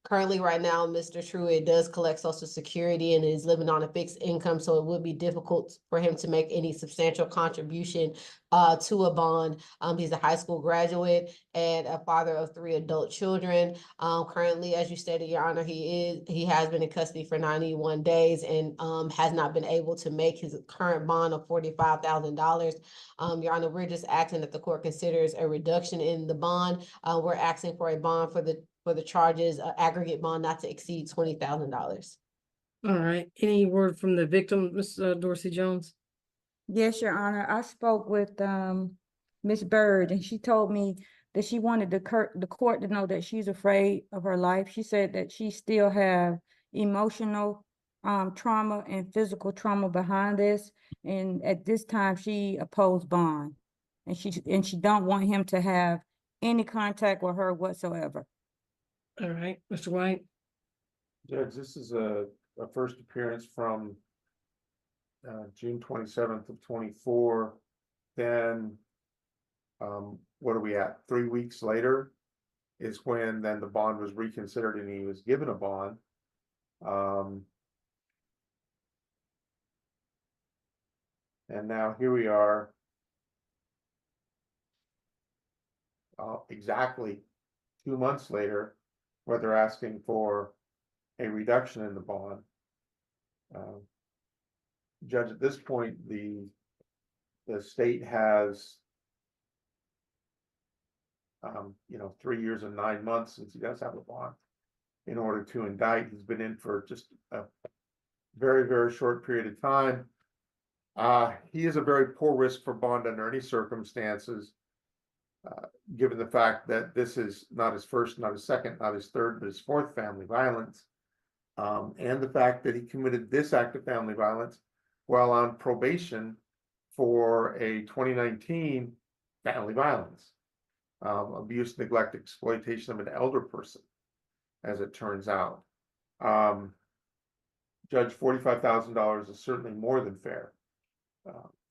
Currently, right now, Mr. Truitt does collect Social Security and is living on a fixed income, so it would be difficult for him to make any substantial contribution to a bond. He's a high school graduate and a father of 3 adult children. Currently, as you stated, Your Honor, he has been in custody for 91 days and has not been able to make his current bond of $45,000. Your Honor, we're just asking that the court considers a reduction in the bond. We're asking for a bond for the charges, aggregate bond not to exceed $20,000. All right, any word from the victim, Ms. Dorsey Jones? Yes, Your Honor. I spoke with Ms. Bird, and she told me that she wanted the court to know that she's afraid of her life. She said that she still have emotional trauma and physical trauma behind this, and at this time she opposed bond, and she don't want him to have any contact with her whatsoever. All right, Mr. White. Judge, this is a first appearance from June 27th of 24. Then what are we at? 3 weeks later is when then the bond was reconsidered and he was given a bond. And now here we are, exactly 2 months later, where they're asking for a reduction in the bond. Judge, at this point, the state has 3 years and 9 months since he does have a bond in order to indict. He's been in for just a very, very short period of time. He is a very poor risk for bond under any circumstances, given the fact that this is not his first, not his second, not his third, but his fourth family violence. And the fact that he committed this act of family violence while on probation for a 2019 family violence, abuse, neglect, exploitation of an elder person, as it turns out. Judge, $45,000 is certainly more than fair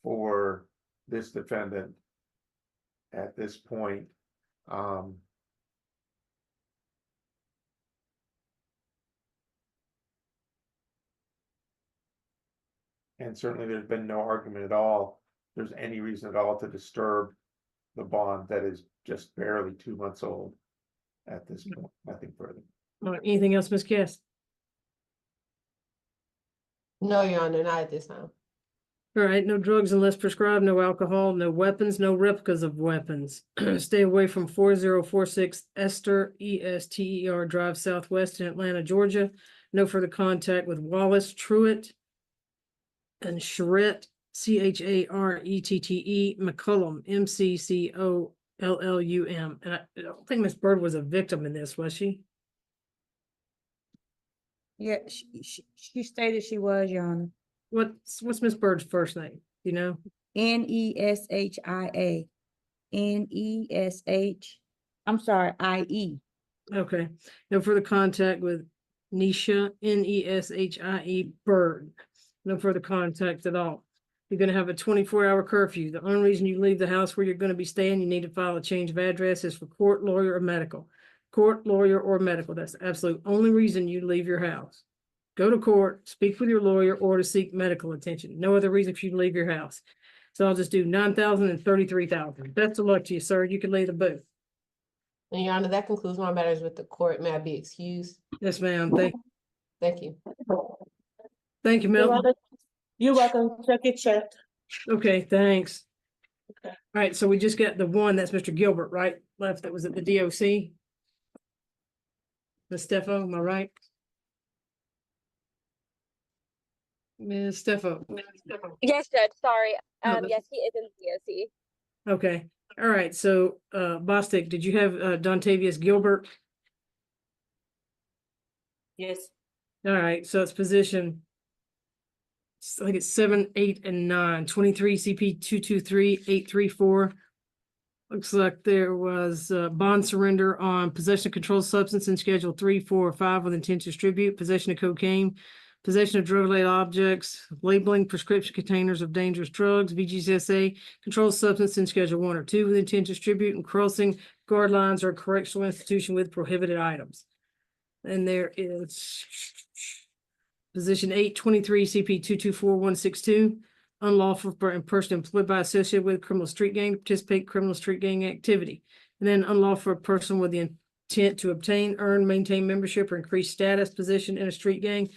for this defendant at this point. And certainly there's been no argument at all, if there's any reason at all to disturb the bond that is just barely 2 months old at this point. Nothing further. All right, anything else, Ms. Guest? No, Your Honor, not at this time. All right, no drugs unless prescribed, no alcohol, no weapons, no replicas of weapons. Stay away from 4046 Esther, Ester Drive Southwest in Atlanta, Georgia. No further contact with Wallace Truitt and Charette, Charette, McCullum, McCollum. And I don't think Miss Bird was a victim in this, was she? Yeah, she stated she was, Your Honor. What's Miss Bird's first name? You know? Neshia. I'm sorry, IE. Okay. No further contact with Nesha, Neshie Bird. No further contact at all. You're going to have a 24-hour curfew. The only reason you leave the house where you're going to be staying, you need to file a change of address, is for court, lawyer, or medical. Court, lawyer, or medical. That's the absolute only reason you leave your house. Go to court, speak with your lawyer, or to seek medical attention. No other reason for you to leave your house. So I'll just do 9,000 and 33,000. Best of luck to you, sir. You can leave the booth. And Your Honor, that concludes my matters with the court. May I be excused? Yes, ma'am. Thank you. you, Milton. You're welcome. Check it, check. Okay, thanks. All right, so we just got the one, that's Mr. Gilbert, right? Left, that was at the DOC. Ms. Stefo, am I right? Ms. Stefo. Yes, Judge, sorry. No, that's- Yes, he is in DOC. Okay, all right, so Bostic, did you have Dontavius Gilbert? Yes. All right, so it's position, I think it's 7, 8, and 9, 23 CP 223-834. Looks like there was bond surrender on possession of controlled substance in Schedule 3, 4, or 5 with intent to distribute, possession of cocaine, possession of drug-related objects, labeling prescription containers of dangerous drugs, VGSA, controlled substance in Schedule 1 or 2 with intent to distribute, and crossing guard lines or correctional institution with prohibited items. And there is position 823 CP 224162, unlawful for a person employed by associated with criminal street gang to participate in criminal street gang activity. And then unlawful for a person with the intent to obtain, earn, maintain membership, or increase status position in a street gang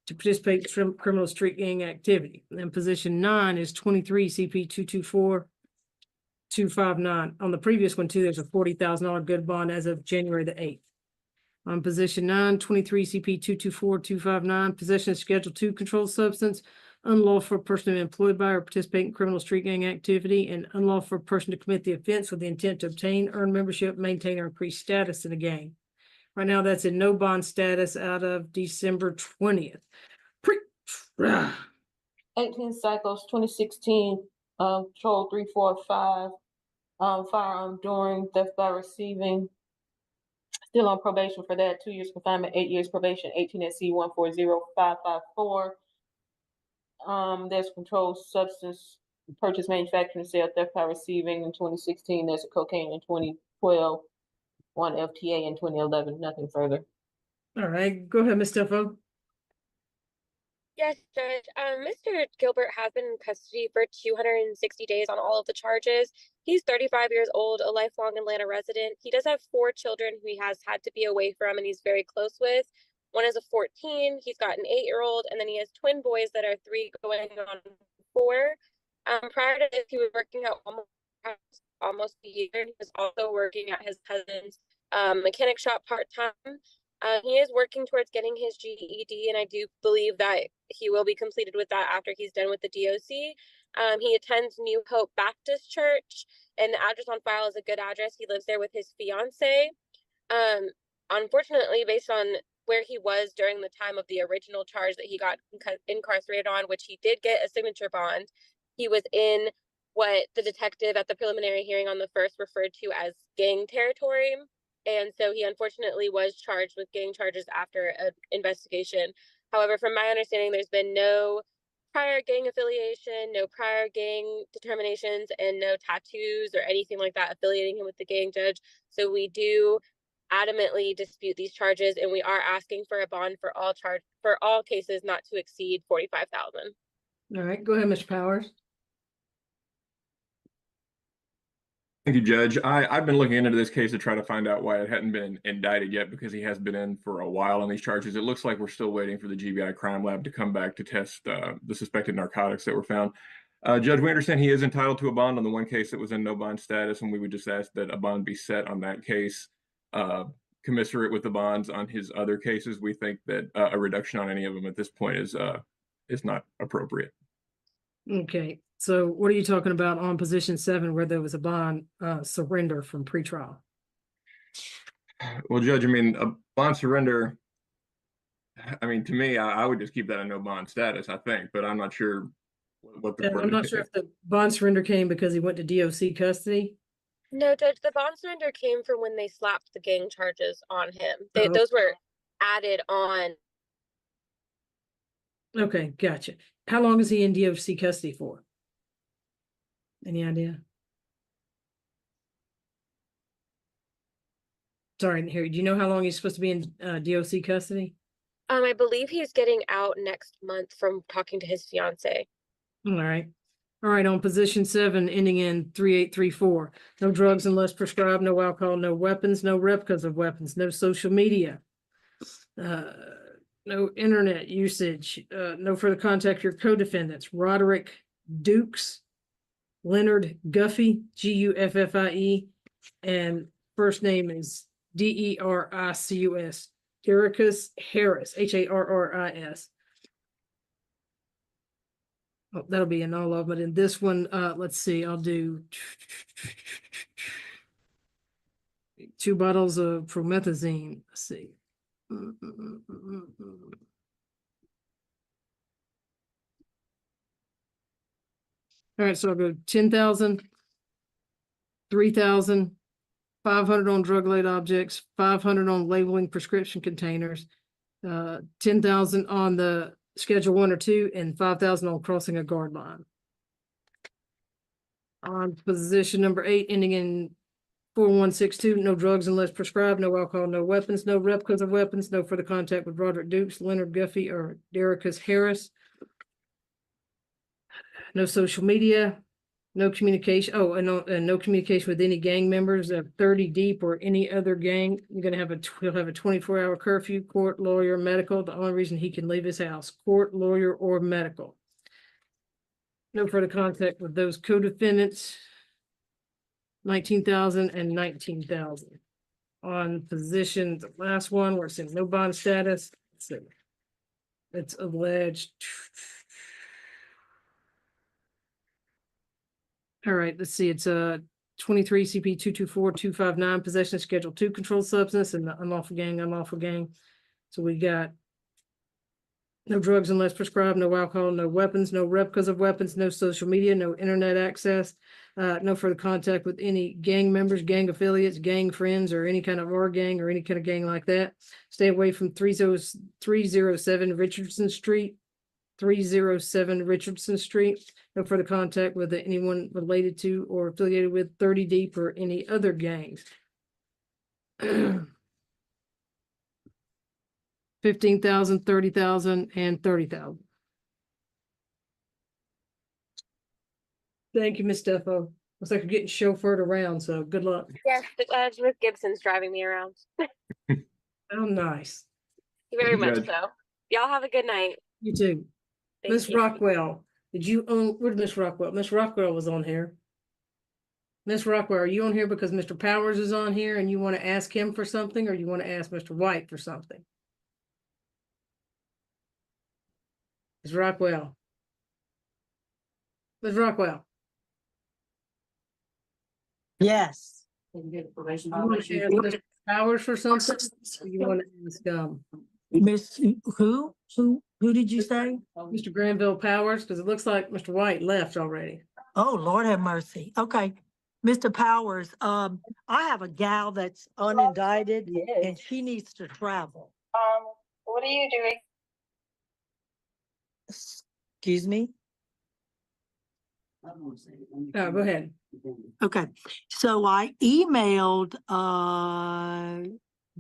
to participate in criminal street gang activity. And then position 9 is 23 CP 224259. On the previous one too, there's a $40,000 good bond as of January the 8th. On position 9, 23 CP 224259, possession of Schedule 2 controlled substance, unlawful for a person to be employed by or participate in criminal street gang activity, and unlawful for a person to commit the offense with the intent to obtain, earn membership, maintain, or increase status in a gang. Right now, that's in no bond status out of December 20th. 18 cycles, 2016, patrol 345, firearm during theft by receiving. Still on probation for that, 2 years confinement, 8 years probation, 18 SC 140554. There's controlled substance purchase, manufacturing, sale, theft by receiving in 2016. There's a cocaine in 2012, 1 FTA in 2011, nothing further. All right, go ahead, Ms. Stefo. Yes, Judge. Mr. Gilbert has been in custody for 260 days on all of the charges. He's 35 years old, a lifelong Atlanta resident. He does have 4 children who he has had to be away from and he's very close with. One is a 14, he's got an 8-year-old, and then he has twin boys that are 3 going on 4. Prior to this, he was working at almost a year. He was also working at his cousin's mechanic shop part-time. He is working towards getting his GED, and I do believe that he will be completed with that after he's done with the DOC. He attends New Hope Baptist Church, and the address on file is a good address. He lives there with his fiance. Unfortunately, based on where he was during the time of the original charge that he got incarcerated on, which he did get a signature bond, he was in what the detective at the preliminary hearing on the first referred to as gang territory. And so he unfortunately was charged with gang charges after an investigation. However, from my understanding, there's been no prior gang affiliation, no prior gang determinations, and no tattoos or anything like that affiliating him with the gang, Judge. So we do adamantly dispute these charges, and we are asking for a bond for all cases not to exceed $45,000. All right, go ahead, Mr. Powers. Thank you, Judge. I've been looking into this case to try to find out why it hadn't been indicted yet, because he has been in for a while on these charges. It looks like we're still waiting for the GBI crime lab to come back to test the suspected narcotics that were found. Judge, we understand he is entitled to a bond on the one case that was in no bond status, and we would just ask that a bond be set on that case, commensurate with the bonds on his other cases. We think that a reduction on any of them at this point is not appropriate. Okay, so what are you talking about on position 7 where there was a bond surrender from pretrial? Well, Judge, I mean, a bond surrender, I mean, to me, I would just keep that in no bond status, I think, but I'm not sure what the court I'm not sure if the bond surrender came because he went to DOC custody. No, Judge, the bond surrender came from when they slapped the gang charges on him. Those were added on. Okay, gotcha. How long is he in DOC custody for? Any idea? Sorry, Harry, do you know how long he's supposed to be in DOC custody? I believe he's getting out next month from talking to his fiance. All right. All right, on position 7, ending in 3834, no drugs unless prescribed, no alcohol, no weapons, no replicas of weapons, no social media. No internet usage, no further contact your co-defendants, Roderick Dukes, Leonard Guffey, Guffie, and first name is Dericus, Dericus Harris, Harris. Oh, that'll be in all of them, but in this one, let's see, I'll do 2 bottles of promethazine. Let's see. All right, so I'll go 10,000, 3,000, 500 on drug-related objects, 500 on labeling prescription containers, 10,000 on the Schedule 1 or 2, and 5,000 on crossing a guard line. On position number 8, ending in 4162, no drugs unless prescribed, no alcohol, no weapons, no replicas of weapons, no further contact with Roderick Dukes, Leonard Guffey, or Dericus Harris. No social media, no communication. Oh, and no communication with any gang members of 30 Deep or any other gang. You're gonna have he'll have a 24-hour curfew, court, lawyer, medical. The only reason he can leave his house, court, lawyer, or medical. No further contact with those co-defendants. 19,000 and 19,000. On position, the last one where it's in no bond status. Let's see. It's alleged. All right, let's see. It's 23 CP 224-259, possession of Schedule 2 controlled substance and unlawful gang. So we got no drugs unless prescribed, no alcohol, no weapons, no replicas of weapons, no social media, no internet access, no further contact with any gang members, gang affiliates, gang friends, or any kind of R gang or any kind of gang like that. Stay away from 307 Richardson Street. 307 Richardson Street. No further contact with anyone related to or affiliated with 30 Deep or any other gangs. 15,000, 30,000, and 30,000. Thank you, Ms. Steffo. Looks like you're getting chauffeured around, so good luck. Yes, Miss Gibson's driving me around. Oh, nice. Very Thank you, much Judge. so. Y'all have a good night. You too. Thank Miss you. Rockwell, did you own, where'd Miss Rockwell? Miss Rockwell was on here. Miss Rockwell, are you on here because Mr. Powers is on here and you want to ask him for something, or you want to ask Mr. White for something? Ms. Rockwell. Ms. Rockwell. Yes. You want to ask Mr. Powers for something? Or you want to ask Miss, who did you say? Mr. Granville Powers? Because it looks like Mr. White left already. Oh, Lord have mercy. Okay. Mr. Powers, I have a gal that's unindicted and she needs to travel. What are you doing? Excuse me? Go ahead. Okay, so I emailed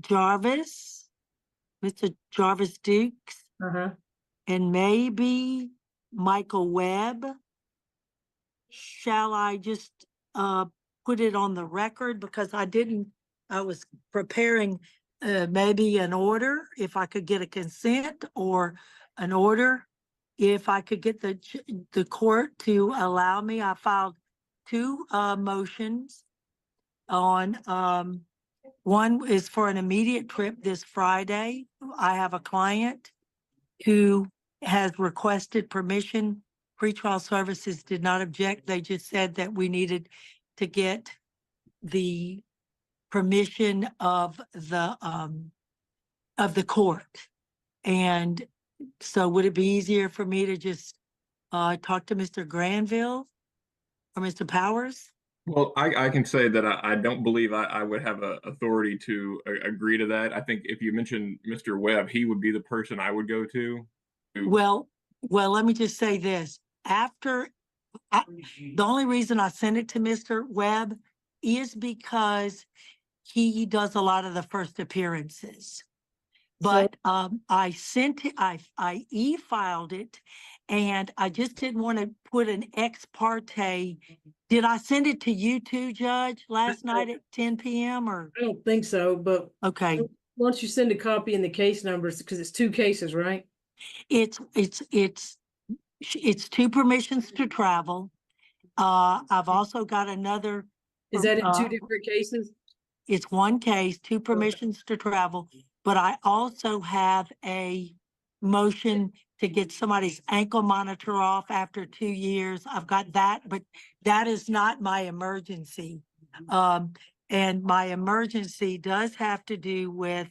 Jarvis, Mr. Jarvis Dukes, and maybe Michael Webb. Shall I just put it on the record, because I was preparing maybe an order, if I could get a consent, or an order if I could get the court to allow me. I filed 2 motions on, one is for an immediate trip this Friday. I have a client who has requested permission. Pretrial services did not object. They just said that we needed to get the permission of the court. And so would it be easier for me to just talk to Mr. Granville or Mr. Powers? Well, I can say that I don't believe I would have authority to agree to that. I think if you mentioned Mr. Webb, he would be the person I would go to. Well, let me just say this. The only reason I sent it to Mr. Webb is because he does a lot of the first appearances. But I sent it, I e-filed it, And I just didn't want to put an ex parte. Did I send it to you too, Judge, last night at 10 p.m. or? I don't think so, but Okay, once you send a copy in the case numbers, because it's 2 cases, right? it's 2 permissions to travel. I've also got another. Is that in 2 uh, different cases? It's 1 case, 2 permissions to travel, but I also have a motion to get somebody's ankle monitor off after 2 years. I've got that, but that is not my emergency. And my emergency does have to do with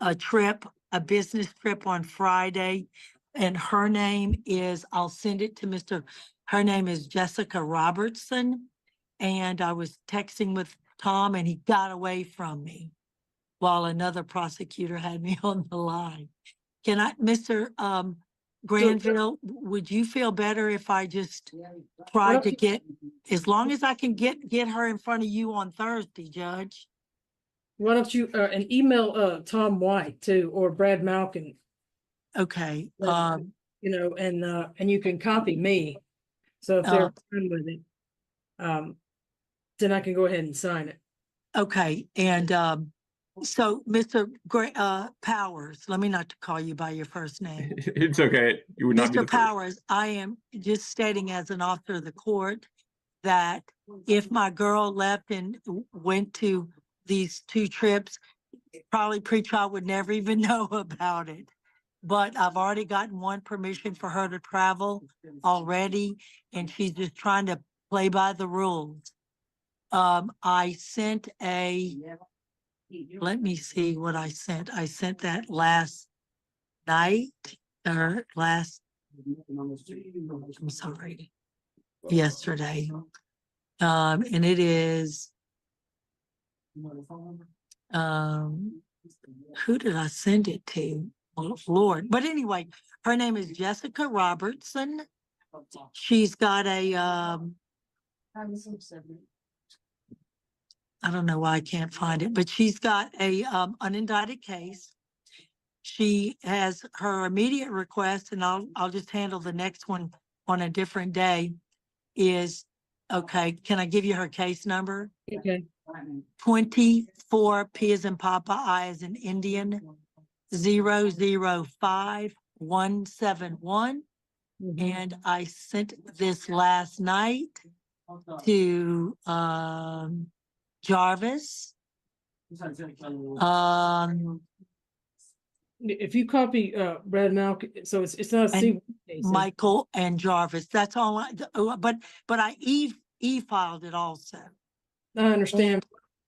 a trip, a business trip on Friday. And her name is, I'll send it to her name is Jessica Robertson. And I was texting with Tom and he got away from me while another prosecutor had me on the line. Can I, Mr. Granville, would you feel better if I just tried to get, as long as I can get her in front of you on Thursday, Judge? Why don't you, and email, Tom White too, or Brad Malkin, Okay, you know, and you can copy me. So if they're fine with it, then I can go ahead and sign it. okay, and so Mr. Powers, let me not call you by your first name. It's okay. You would not be Mr. the first. Powers, I am just stating as an officer of the court that if my girl left and went to these 2 trips, probably pretrial would never even know about it. But I've already gotten 1 permission for her to travel already, and she's just trying to play by the rules. I sent let me see what I sent. I sent that last night or I'm sorry, yesterday. And it is, who did I send it to? Oh, Lord. But anyway, her name is Jessica Robertson. She's got a, I don't know why I can't find it, but she's got a unindicted case. She has her immediate request, and I'll just handle the next one on a different day, is, okay, can I give you her case number? Okay. 24 P as in Papa, I as in Indian, 005171. And I sent this last night to Jarvis. If you copy, Brad Malkin, so it's not a And single case. Michael and Jarvis, that's all but I e-filed it also. I understand.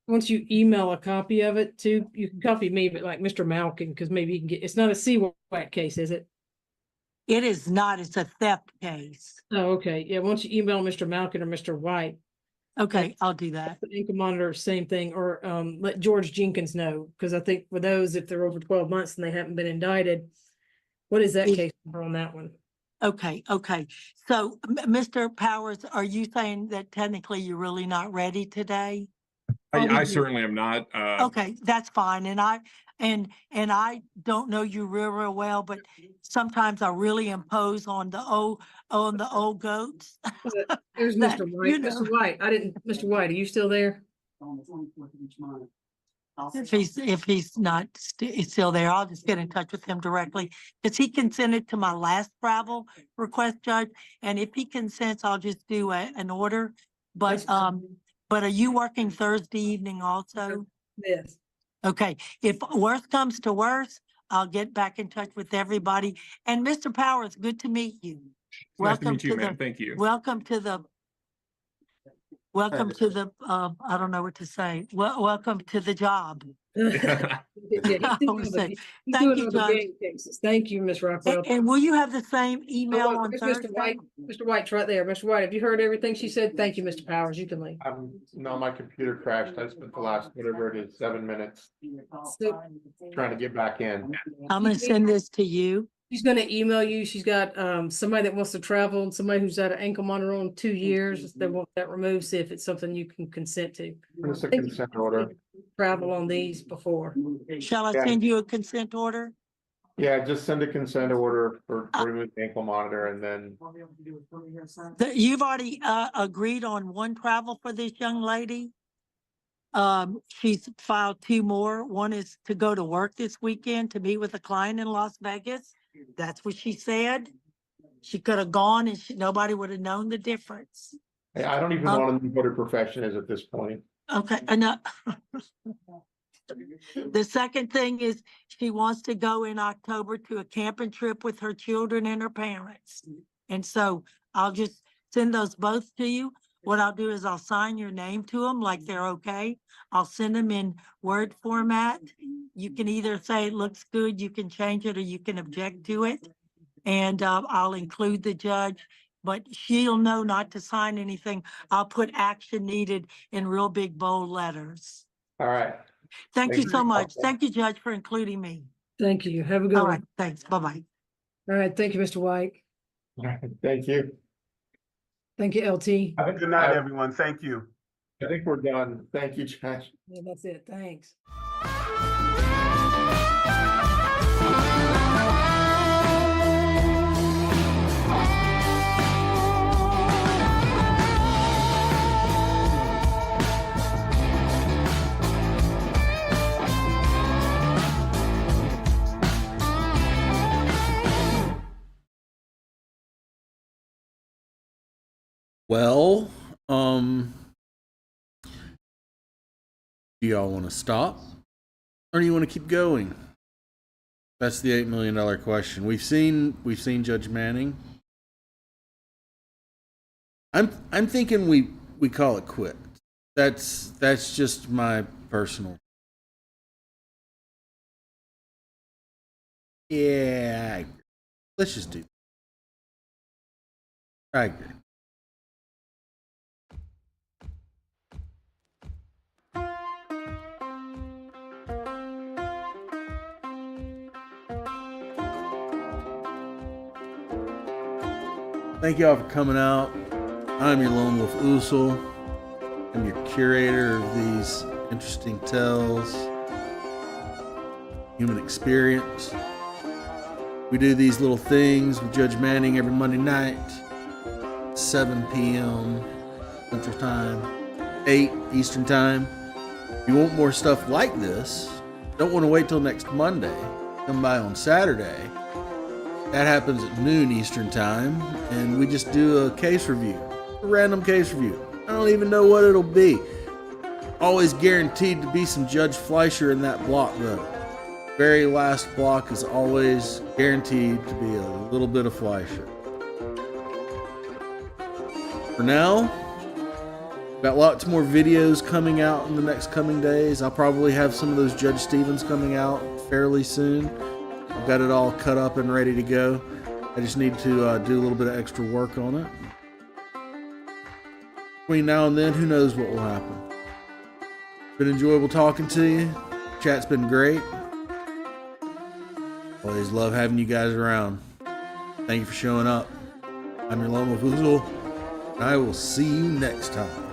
Once you email a copy of it too, you can copy me, but like Mr. Malkin, because maybe you can get, it's not a CWAC case, is it? It is not, it's a theft case. Oh, okay. Yeah, once you email Mr. Malkin or Mr. White. Okay, I'll do that. The ankle monitor, same thing, or let George Jenkins know, because I think for those, if they're over 12 months and they haven't been indicted, what is that case number on that one? Okay. So, Mr. Powers, are you saying that technically you're really not ready today? I certainly am not. Okay, that's fine. And I don't know you real well, but sometimes I really impose on the old goats. There's That, Mr. White. you know. Mr. White, Mr. White, are you still there? If he's not still there, I'll just get in touch with him directly, because he consented to my last travel request, Judge. And if he consents, I'll just do an order. But are you working Thursday evening also? Yes. Okay, if worst comes to worst, I'll get back in touch with everybody. And Mr. Powers, good to meet you. Nice to meet you, ma'am. Thank you. Welcome to the, I don't know what to say. Welcome to the job. Yeah, Thank you, Judge. Thank you, Ms. Rockwell. And will you have the same email on There's Thursday? Mr. White. Mr. White's right there. Mr. White, have you heard everything she said? Thank you, Mr. Powers. You can leave. No, my computer crashed. I spent the last, whatever it is, 7 minutes trying to get back in. I'm gonna send this to you. She's gonna email you. She's got somebody that wants to travel and somebody who's had an ankle monitor on 2 years. They want that removed, see if it's something you can consent to. It's a consent order. Travel on these before. Shall I send you a consent order? Yeah, just send a consent order for remove the ankle monitor and then, You've already agreed on one travel for this young lady. She's filed two more. One is to go to work this weekend to meet with a client in Las Vegas. That's what she said. She could have gone and nobody would have known the difference. I don't even want to know what her profession is at this point. Okay, enough. The second thing is she wants to go in October to a camping trip with her children and her parents. And so I'll just send those both to you. What I'll do is I'll sign your name to them like they're okay. I'll send them in Word format. You can either say it looks good, you can change it, or you can object to it. And I'll include the judge, but she'll know not to sign anything. I'll put action needed in real big bold letters. All right. Thank you so much. Thank you, Judge, for including me. Thank you. Have a good All one. right, thanks. Bye-bye. All right, thank you, Mr. White. All right, thank you. Thank you, LT. Have a good night, everyone. Thank you. I think we're done. Thank you, Josh. Yeah, that's it. Thanks. Well, do y'all want to stop or do you want to keep going? That's the $8 million question. We've seen Judge Manning. I'm thinking we call it quit. That's just my personal. Yeah, I agree. Let's just do that. I agree. Thank y'all for coming out. I'm your lone wolf Usul. I'm your curator of these interesting tales, human experience. We do these little things with Judge Manning every Monday night, 7 p.m. Central Time, 8 Eastern Time. If you want more stuff like this, don't want to wait till next Monday. Come by on Saturday. That happens at noon Eastern Time, and we just do a case review, a random case review. I don't even know what it'll be. Always guaranteed to be some Judge Fleischer in that block, though. Very last block is always guaranteed to be a little bit of Fleischer. For now, got lots more videos coming out in the next coming days. I'll probably have some of those Judge Stevens coming out fairly soon. I've got it all cut up and ready to go. I just need to do a little bit of extra work on it. Between now and then, who knows what will happen. Been enjoyable talking to you. Chat's been great. Always love having you guys around. Thank you for showing up. I'm your lone wolf Usul, and I will see you next time.